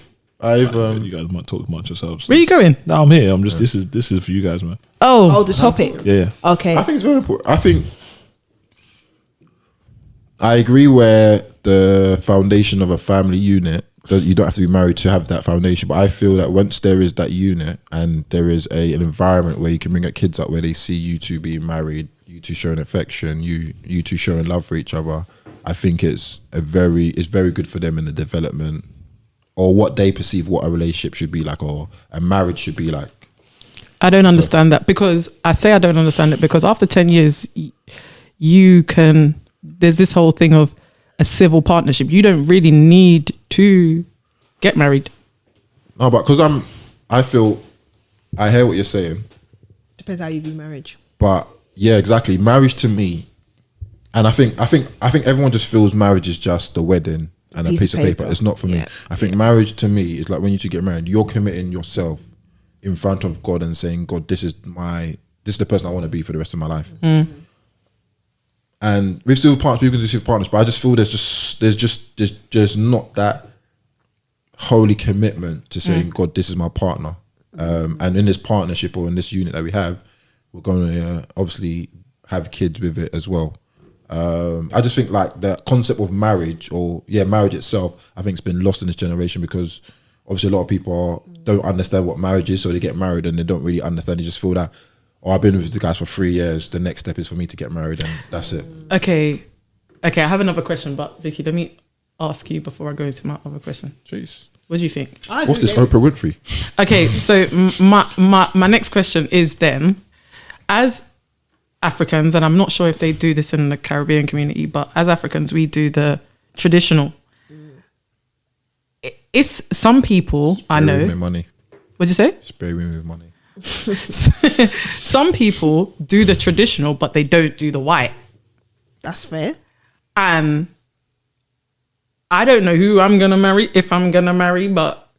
you guys might talk amongst yourselves. Where are you going? No, I'm here. I'm just. This is for you guys, man. Oh, the topic. Yeah. Okay. I think it's very important. I think I agree where the foundation of a family unit, you don't have to be married to have that foundation. But I feel that once there is that unit and there is an environment where you can bring kids up where they see you two being married, you two showing affection, you two showing love for each other, I think it's very good for them in the development or what they perceive what a relationship should be like, or a marriage should be like. I don't understand that, because I say I don't understand it because after 10 years, there's this whole thing of a civil partnership. You don't really need to get married. No, but because I hear what you're saying. Depends how you view marriage. But yeah, exactly. Marriage to me, and I think everyone just feels marriage is just the wedding and a piece of paper. It's not for me. I think marriage to me is like when you two get married, you're committing yourself in front of God and saying, God, this is the person I want to be for the rest of my life. And with civil partners, people can do civil partners, but I just feel there's not that holy commitment to saying, God, this is my partner. And in this partnership or in this unit that we have, we're going to obviously have kids with it as well. I just think like the concept of marriage marriage itself, I think it's been lost in this generation because obviously a lot of people don't understand what marriage is, so they get married and they don't really understand. They just feel that, I've been with the guys for 3 years, the next step is for me to get married and that's it. Okay, I have another question, but Vicky, let me ask you before I go into my other question. Jeez. What do you think? What's this Oprah Winfrey? Okay, so my next question is then, as Africans, and I'm not sure if they do this in the Caribbean community, but as Africans, we do the traditional. It's some people I know. With money. What'd you say? Spray me with money. Some people do the traditional, but they don't do the white. That's fair. And I don't know who I'm gonna marry, if I'm gonna marry, but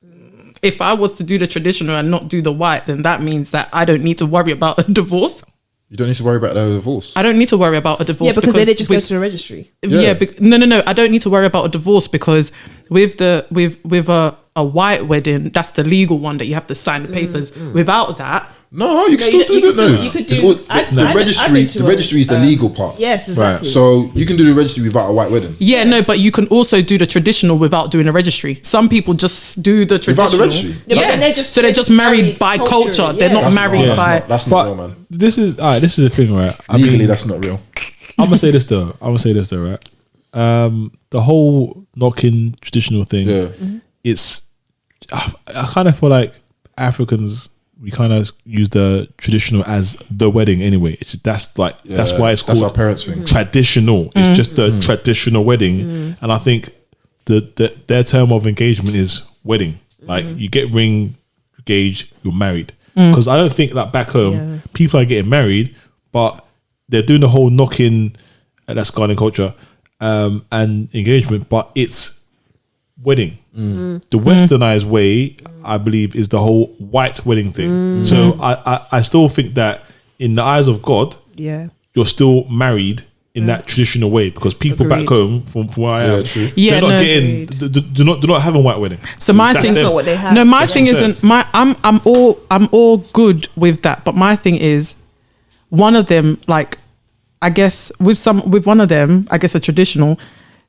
if I was to do the traditional and not do the white, then that means that I don't need to worry about a divorce. You don't need to worry about a divorce. I don't need to worry about a divorce. Yeah, because then it just goes to the registry. Yeah, no. I don't need to worry about a divorce because with a white wedding, that's the legal one that you have to sign the papers. Without that, no, you can still do it. No, you could do the registry. The registry is the legal part. Yes, exactly. Right. So you can do the registry without a white wedding. Yeah, no, but you can also do the traditional without doing a registry. Some people just do the traditional without the registry. Yeah, they're just married by culture. They're not married by. That's not real, man. This is the thing, right? Legally, that's not real. I'm gonna say this though. Right? The whole knocking traditional thing. It's. I kind of feel like Africans, we kind of use the traditional as the wedding anyway. That's why it's called our parents' thing. Traditional. It's just the traditional wedding, and I think their term of engagement is wedding. Like you get ring, engaged, you're married. Because I don't think that back home people are getting married, but they're doing the whole knocking. That's Ghanaian culture and engagement, but it's wedding. The westernized way, I believe, is the whole white wedding thing. So I still think that in the eyes of God, you're still married in that traditional way because people back home from where I am, they're not getting, they're not having white wedding. So my thing is not what they have. No, my thing isn't I'm all good with that, but my thing is one of them, like I guess with one of them, I guess a traditional,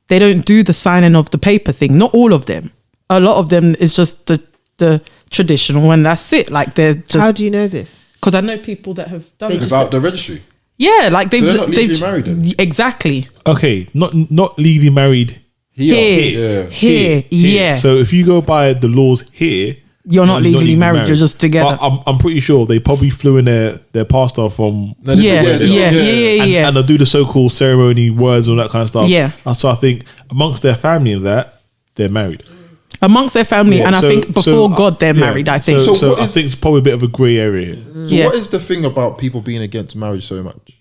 they don't do the signing of the paper thing. Not all of them. A lot of them is just the traditional and that's it. Like they're just. How do you know this? Because I know people that have done it. Without the registry. Yeah, like they're not legally married then? Exactly. Okay, not legally married here. So if you go by the laws here, you're not legally married. You're just together. But I'm pretty sure they probably flew in their pastor from and they'll do the so-called ceremony words and all that kind of stuff. Yeah. So I think amongst their family and that they're married. Amongst their family, and I think before God they're married. I think. So I think it's probably a bit of a grey area here. So what is the thing about people being against marriage so much?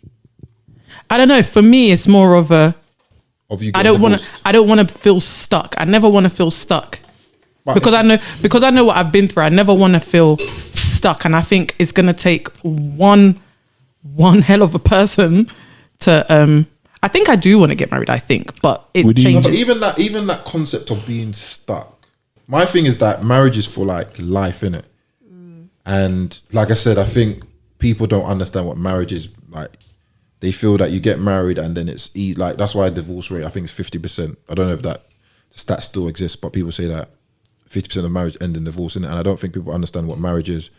I don't know. For me, it's more of a. I don't want to feel stuck. I never want to feel stuck. Because I know what I've been through. I never want to feel stuck, and I think it's gonna take one hell of a person to. I think I do want to get married. I think, but it changes. No, but even that concept of being stuck. My thing is that marriage is for like life, innit? And like I said, I think people don't understand what marriage is like. They feel that you get married and then it's easy. Like that's why divorce rate I think is 50%. I don't know if that stat still exists, but people say that 50% of marriage end in divorce, innit? And I don't think people understand what marriage is.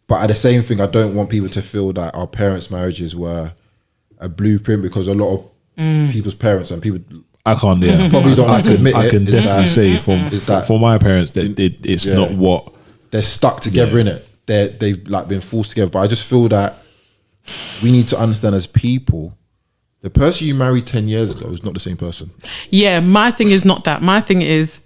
But at the same thing, I don't want people to feel that our parents' marriages were a blueprint because a lot of people's parents and people I can't. Yeah, Probably don't like to admit I it, can is definitely that- say is that- for my parents that it's Yeah. not what. they're stuck together in it. They've like been forced together. But I just feel that we need to understand as people, the person you married 10 years ago is not the same person. Yeah, my thing is not that. My thing is,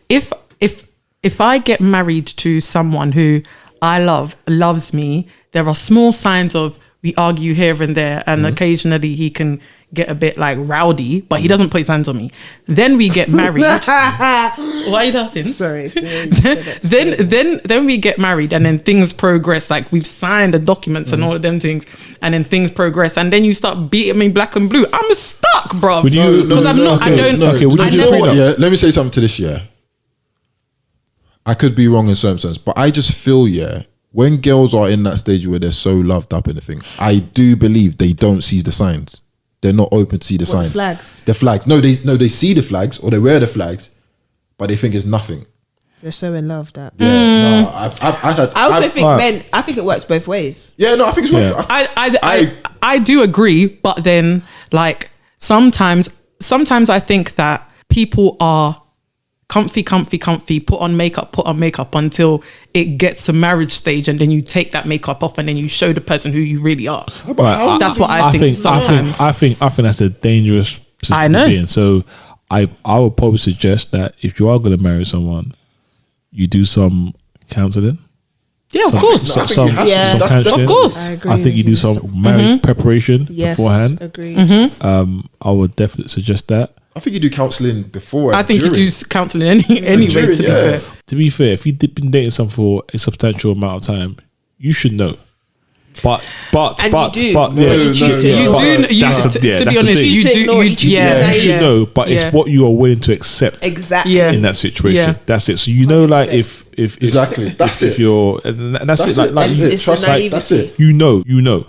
if I get married to someone who I loves me, there are small signs of we argue here and there, and occasionally he can get a bit like rowdy, but he doesn't put his hands on me. Then we get married. Why are you laughing? Sorry. Then we get married, and then things progress. Like we've signed the documents and all of them things, and then things progress, and then you start beating me black and blue. I'm stuck, bro. Would you- Because I'm not. I don't. Okay, would you I just never- bring up- Yeah, let me say something to this. Yeah, I could be wrong in certain sense, but I just feel when girls are in that stage where they're so loved up in the thing, I do believe they don't see the signs. They're not open to see the What, signs. flags? The flags. No, they see the flags or they wear the flags, but they think it's nothing. They're so in love that. Yeah, no, I also think Alright. men. I think it works both ways. Yeah, no, I think it's worth Yeah. it. I do agree, but then like sometimes I think that people are comfy, put on makeup until it gets to marriage stage, and then you take that makeup off and then you show the person who you really are. Right, That's what I think sometimes. I think that's a dangerous position I know. to be in. So I would probably suggest that if you are going to marry someone, you do some counseling. Yeah, of course. I think you have to. Yeah. some That's counseling. Of course. I agree I think you with do you. some marriage preparation Yes, beforehand. agreed. I would definitely suggest that. I think you do counselling before. I And think during. you do counselling anyway, during, to be yeah. fair. To be fair, if you've been dating someone for a substantial amount of time, you should know. But And you do. but No, yeah, you choose to. yeah, You but do. You, that's to, the- yeah, to that's be the honest, thing. you choose to do. ignore You, it. yeah, You should know, but it's Yeah. what you are willing to accept Exactly. Yeah. in that situation. Yeah. That's it. So you know, like if Exactly. That's if it. you're and that's That's it. Like, it. like That's you- it. It's Trust the me. That's naivety. it. you know.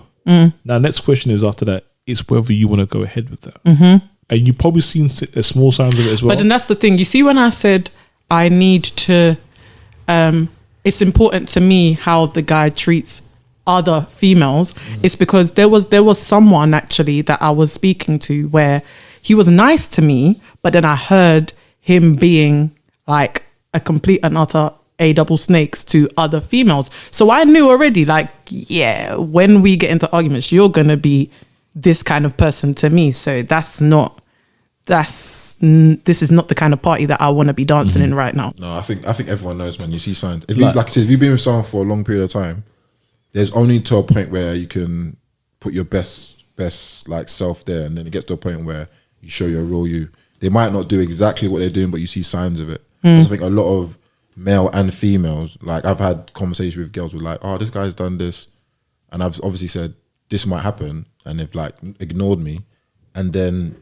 Now, next question is after that. It's whether you want to go ahead with that, and you probably seen small signs of it as well. But then that's the thing. You see, when I said I need to, it's important to me how the guy treats other females. It's because there was someone actually that I was speaking to where he was nice to me, but then I heard him being like a complete and utter double snakes to other females. So I knew already, like, yeah, when we get into arguments, you're gonna be this kind of person to me. So this is not the kind of party that I want to be dancing in right now. No, I think everyone knows, man. You see signs. If Like- like I said, if you've been with someone for a long period of time, there's only to a point where you can put your best like self there, and then it gets to a point where you show your real you. They might not do exactly what they're doing, but you see signs of it. I think a lot of male and females, like I've had conversations with girls with like, oh, this guy's done this, and I've obviously said this might happen, and they've like ignored me, and then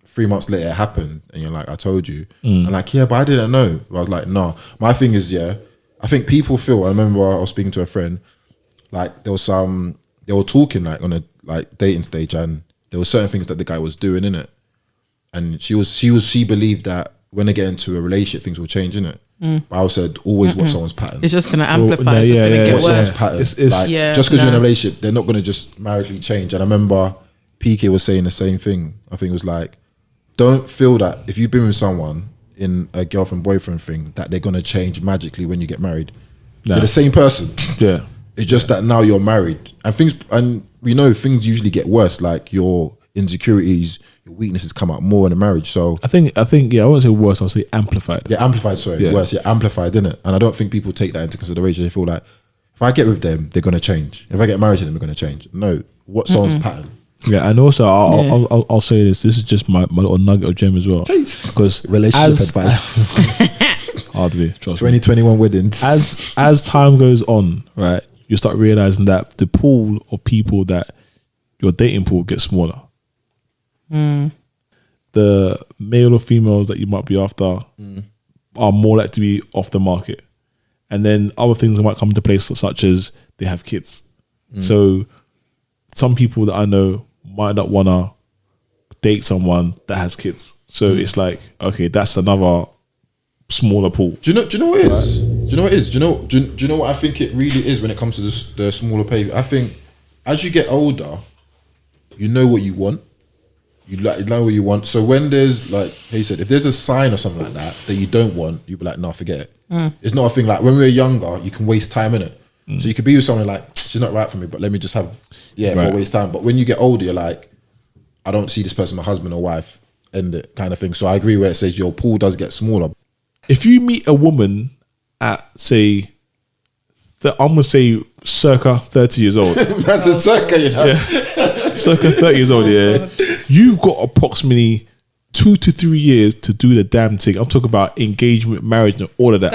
3 months later it happened, and you're like, I told you. And like, yeah, but I didn't know. I was like, no. My thing is, I think people feel, I remember I was speaking to a friend, like they were talking like on a like dating stage, and there were certain things that the guy was doing in it, and she believed that when they get into a relationship things will change in it. But I said always watch someone's pattern. It's just going to amplify. no, It's just yeah, going to yeah, get Watch yeah. someone's worse. pattern. It's- like, Yeah, just because you're in a no. relationship, they're not going to just marriagely change. And I remember PK was saying the same thing. I think it was like, don't feel that if you've been with someone in a girlfriend boyfriend thing that they're going to change magically when you get married. Nah. They're the same person. yeah, It's just that now you're married, and we know things usually get worse. Like your insecurities, your weaknesses come out more in a marriage. So I think yeah. I won't say worse. I'll say amplified. yeah, amplified. Sorry, Yeah. worse. Yeah, amplified, innit? And I don't think people take that into consideration. They feel like if I get with them, they're gonna change. If I get married to them, they're gonna change. No, what's someone's pattern? Yeah, and also I'll say this. This is just my little nugget of gem as well. Because Relationship advice. hardly trust me. 2021 weddings. As time goes on, right, you start realizing that the pool of people that your dating pool gets smaller. The male or females that you might be after are more likely to be off the market, and then other things might come into place, such as they have kids. So some people that I know might not want to date someone that has kids. So it's like, okay, that's another smaller pool. Do you know what it is? Do you know what it is? Do you know what I think it really is when it comes to the smaller pay? I think as you get older, you know what you want. You know what you want. So when there's like he said, if there's a sign or something like that you don't want, you be like, no, forget it. It's not a thing like when we were younger, you can waste time in it. So you could be with someone like she's not right for me, but let me just have for waste time. But when you get older, you're like, I don't see this person, my husband or wife, end it kind of thing. So I agree where it says your pool does get smaller. If you meet a woman at say, I'm gonna say circa 30 years old. That's a circa, you know. Yeah. Circa 30 years old, yeah. You've got approximately 2 to 3 years to do the damn thing. I'm talking about engagement, marriage, and all of that.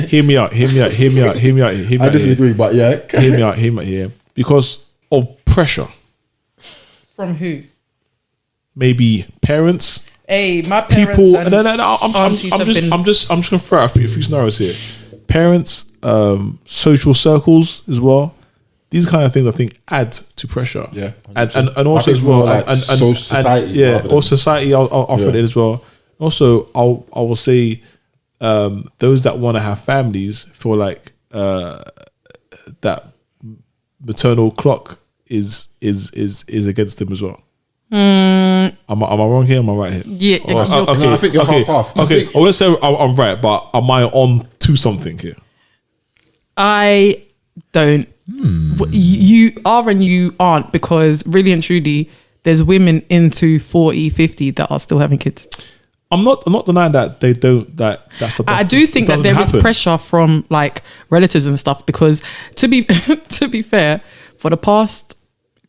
Hear me out. I disagree, but yeah. Hear me out, yeah. Because of pressure. From who? Maybe parents. Hey, my parents. People. And No. I'm just gonna throw out a few scenarios here. Parents, social circles as well. These kind of things I think add to pressure. Yeah, and also as well, like and society. Or society. I'll offer it as well. Also, I will say, those that want to have families feel like that maternal clock is against them as well. Am I wrong here? Am I right here? Yeah. Okay. No, I think you're half. Okay, I won't say I'm right, but am I on to something here? I don't. You are and you aren't, because really and truly, there's women into 40, 50 that are still having kids. I'm not denying that they don't. That's the. I do think that there is pressure from like relatives and stuff, because to be fair, for the past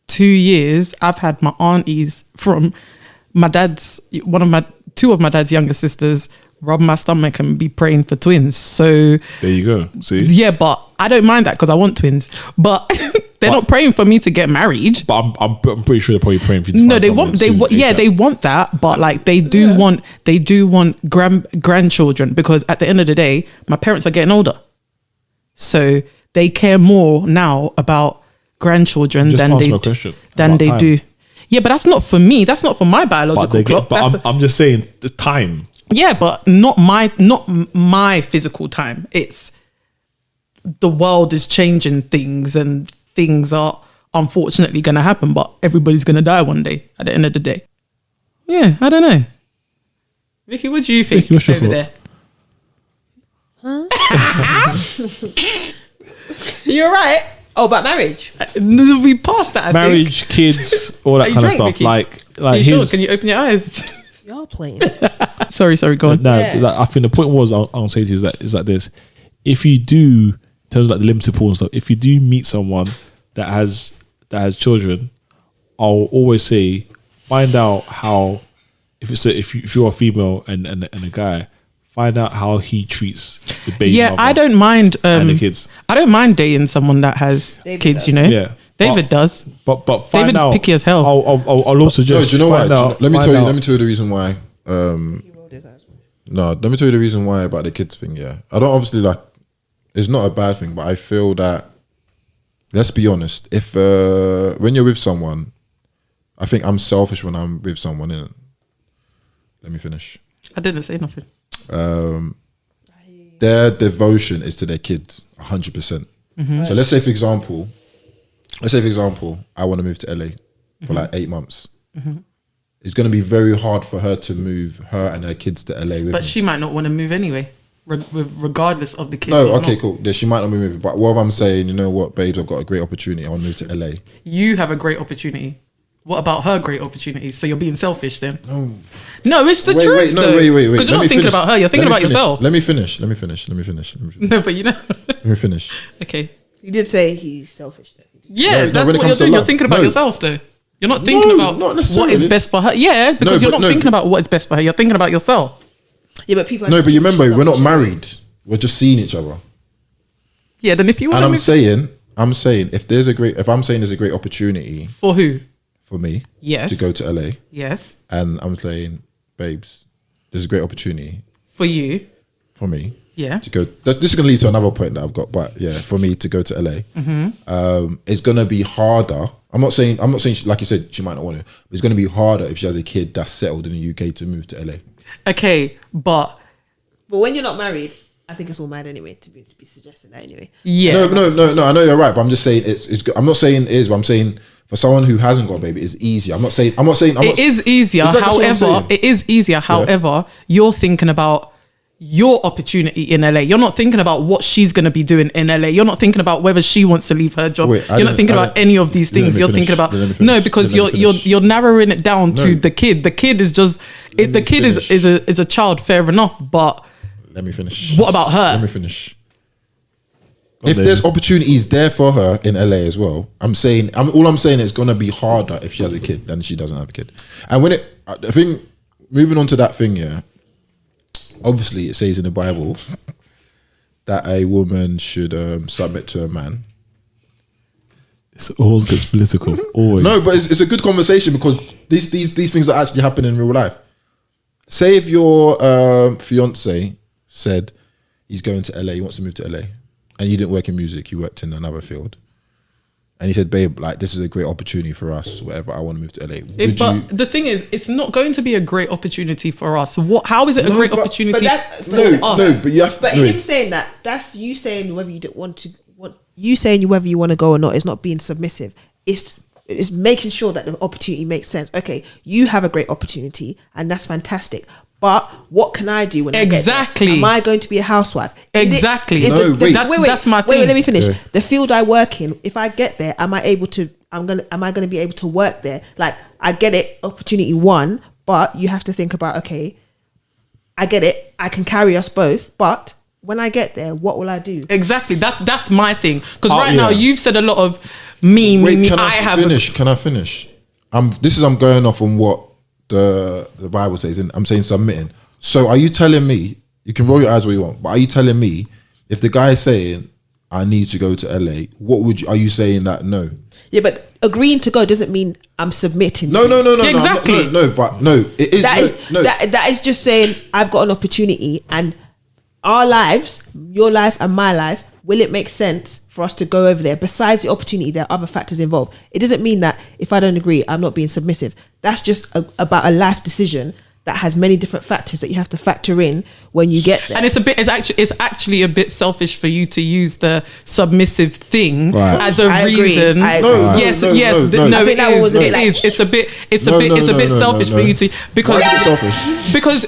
2 years, I've had my aunties from my dad's two of my dad's younger sisters rub my stomach and be praying for twins. So there you go. See, yeah, but I don't mind that because I want twins. But they're not praying for me to get married. But I'm pretty sure they're probably praying for you. To no, they want they want that. But like they do want grandchildren, because at the end of the day, my parents are getting older, so they care more now about grandchildren than they do. Yeah, but that's not for me. That's not for my biological clock. But I'm just saying the time. Yeah, but not my physical time. It's the world is changing things, and things are unfortunately going to happen. But everybody's going to die one day. At the end of the day. Yeah, I don't know. Vicky, what do you think what's your over thoughts? there? Huh? You're right. Oh, about marriage? We passed that. Marriage, kids, all that kind of stuff. Vicky? Like Are you sure? Can you open your eyes? You're playing. sorry, go on. No, like, I think the point was I'll say to you is like this: if you do, in terms of like the limited pool and stuff, if you do meet someone that has children, I'll always say find out how if you're a female and a guy, find out how he treats the baby. Yeah, I don't mind and the kids. I don't mind dating someone that has kids. Does. You know, Yeah, David does. But David's picky as hell. I'll also just. Do you know why? out, Let me tell you the reason why. No, let me tell you the reason why about the kids thing. Yeah, I don't obviously like. It's not a bad thing, but I feel that. Let's be honest. If when you're with someone, I think I'm selfish when I'm with someone. Innit? Let me finish. I didn't say nothing. Their devotion is to their kids, 100%. So let's say, for example, I want to move to LA for like 8 months. It's going to be very hard for her to move her and her kids to LA with But me. she might not want to move anyway, regardless of the kids. No, or okay, not. cool. Yeah, she might not be moving, but what if I'm saying, you know what, babes, I've got a great opportunity. I want to move to LA. You have a great opportunity. What about her great opportunities? So you're being selfish then? No, it's the truth. Wait. Because you're not thinking about her. You're thinking about yourself. Let me finish. No, but you know. Let me finish. Okay. You did say he's selfish though. Yeah, No, that's when it what you're comes to doing. You're love. thinking about No. yourself though. You're not thinking about not what is necessarily. best for her. Yeah, because you're not thinking about what is best for her. You're thinking about yourself. Yeah, but people. No, but you remember, we're not married. We're just seeing each other. Yeah, then if you want And to I'm saying, if I'm saying there's a great opportunity for who? for me Yes. to go to LA, Yes. and I'm saying, babes, there's a great opportunity For you. for me Yeah. to go. This is going to lead to another point that I've got, but yeah, for me to go to LA, it's going to be harder. I'm not saying like you said, she might not want to, but it's going to be harder if she has a kid that's settled in the UK to move to LA. Okay, but when you're not married, I think it's all mad anyway to be suggesting that anyway. yeah. No. I know you're right, but I'm just saying it's. I'm not saying it is, but I'm saying For someone who hasn't got a baby, it's easier. I'm not saying. It is easier. However, it is easier. However, you're thinking about your opportunity in LA. You're not thinking about what she's going to be doing in LA. You're not thinking about whether she wants to leave her job. You're not thinking about any of these things. You're thinking about because you're narrowing it down to the kid. The kid is just the kid is a child, fair enough. But let me finish. What about her? Let me finish. If there's opportunities there for her in LA as well, all I'm saying it's gonna be harder if she has a kid than she doesn't have a kid. And I think moving on to that thing, yeah. Obviously, it says in the Bible that a woman should submit to a man. It always gets political. Always. No, but it's a good conversation because these things are actually happening in real life. Say if your fiance said he's going to LA, he wants to move to LA, and you didn't work in music, you worked in another field, and he said, babe, like, this is a great opportunity for us, whatever, I want to move to LA. The thing is, it's not going to be a great opportunity for us. How is it a great opportunity for us? No, but you have to... But him saying that's you saying whether you don't want to... You saying whether you want to go or not is not being submissive. It's making sure that the opportunity makes sense. Okay, you have a great opportunity, and that's fantastic. But what can I do when I get there? Am I going to be a housewife? That's my thing. Wait, let me finish. Yeah. The field I work in, if I get there, am I going to be able to work there? Like, I get it, opportunity one, but you have to think about, okay, I get it, I can carry us both, but when I get there, what will I do? Exactly. That's my thing. Because now you've said a lot of me. Can I finish? I'm going off on what the Bible says, and I'm saying submitting. So are you telling me, you can roll your eyes where you want, but are you telling me if the guy is saying I need to go to LA, are you saying that no? Yeah, but agreeing to go doesn't mean I'm submitting. No. Exactly. It is. That is just saying I've got an opportunity, and our lives, your life and my life, will it make sense for us to go over there? Besides the opportunity, there are other factors involved. It doesn't mean that if I don't agree, I'm not being submissive. That's just about a life decision that has many different factors that you have to factor in when you get there. And it's actually a bit selfish for you to use the submissive thing as a reason. Yes. I think that one was a bit like, it's a bit selfish for you to, because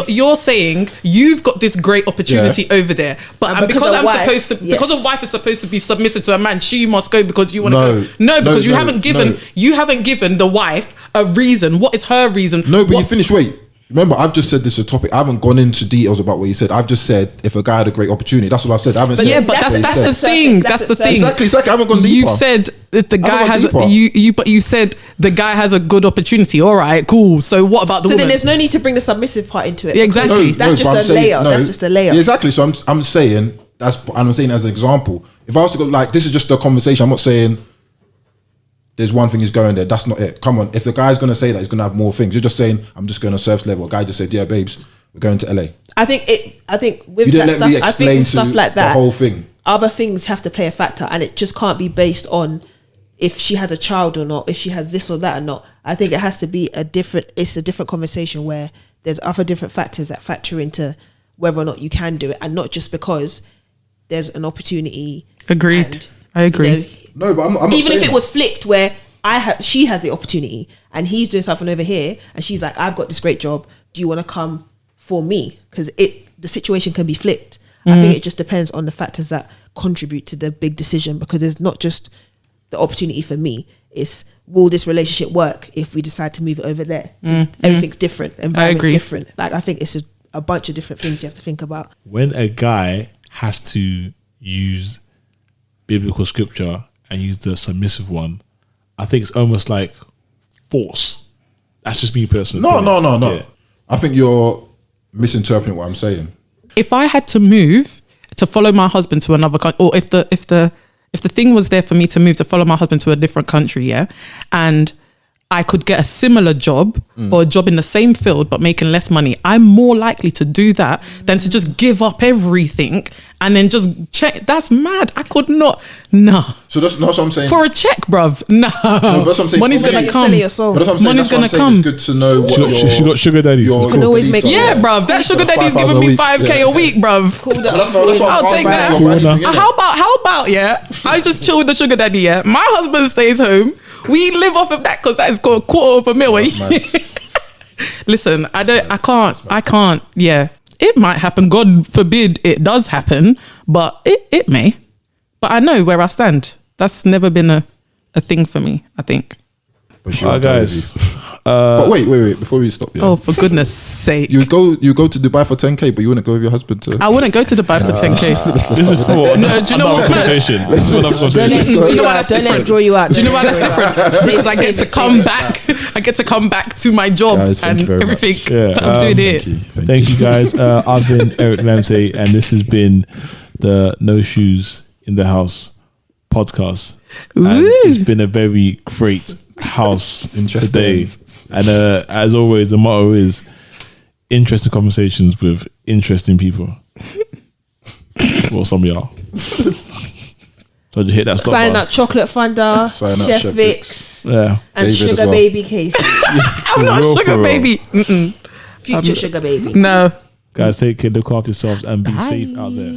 you're saying you've got this great opportunity over there, but because a wife is supposed to be submissive to a man, she must go because you want to go. Because you haven't given the wife a reason. What is her reason? No, but you finish. Wait. Remember, I've just said this is a topic. I haven't gone into details about what you said. I've just said if a guy had a great opportunity. That's what I've said. I haven't said. Yeah, but that's the thing. That's the thing. Exactly. I haven't gone deeper. You've said that the guy has you said the guy has a good opportunity. All right, cool. So what about the woman? Then there's no need to bring the submissive part into it. Yeah, exactly. That's just a layer. That's just a layer. Yeah, exactly. So I'm saying I'm saying as an example. If I was to go like this is just a conversation. I'm not saying there's one thing he's going there. That's not it. Come on. If the guy's going to say that, he's going to have more things. You're just saying, I'm just going to surface level. A guy just said, yeah, babes, we're going to LA. I think with that stuff, I think with stuff like that, the whole thing, other things have to play a factor, and it just can't be based on if she has a child or not, if she has this or that or not. I think it has to be a different conversation where there's other different factors that factor into whether or not you can do it, and not just because there's an opportunity. Agreed. I agree. No, but I'm not even saying if it was flipped where she has the opportunity and he's doing something over here and she's like, I've got this great job, do you want to come for me? Because the situation can be flipped. I think it just depends on the factors that contribute to the big decision, because it's not just the opportunity for me, it's will this relationship work if we decide to move it over there? Everything's different, environment's different. Like, I think it's a bunch of different things you have to think about. When a guy has to use biblical scripture and use the submissive one, I think it's almost like force. That's just me personally. No. Yeah. I think you're misinterpreting what I'm saying. If I had to move to follow my husband to another country, or if the thing was there for me to move to follow my husband to a different country, and I could get a similar job or a job in the same field but making less money, I'm more likely to do that than to just give up everything and then just check. That's mad. I could not. Nah. So that's what I'm saying. For a check, bruv. Nah. No, that's what I'm saying. Money's gonna come. Money's gonna come. It's good to know what she got Sugar Daddies. You can always make. Yeah, bruv. That Sugar Daddy's giving me 5k a week, bruv. Cool. That's I'll take that. How about? Yeah. I just chill with the Sugar Daddy. Yeah. My husband stays home We live off of that because that is got $250,000. Listen, I can't. Yeah, it might happen. God forbid it does happen, but it may. But I know where I stand. That's never been a thing for me, I think. But guys. But wait. Before we stop, Oh, for goodness sake! you go to Dubai for 10K, but you wouldn't go with your husband to. I wouldn't go to Dubai for 10K. This is for No, do you know what's mad? conversation. This is another Don't conversation. let Do you know why that's don't let different? it draw you out. Do you know why that's different? Because I get to come back. I get to come back to my job Guys, thank you and very everything much. that I'm doing here. Thank you. Thank you guys. I've been Eric Lamptey, and this has been the No Shoes in the House podcast. And it's been a very great house today. And as always, the motto is interesting conversations with interesting people. Well, some of y'all. So just hit that stop Sign button. up Chocolate Thunder, Sign up Chef Chef Vicks, Yeah. and David as Sugar well. Baby Kacey. I'm not real, a sugar for real. baby. Mm-mm. Future Sugar Baby. No. Guys, take care, look after yourselves, and be safe out there.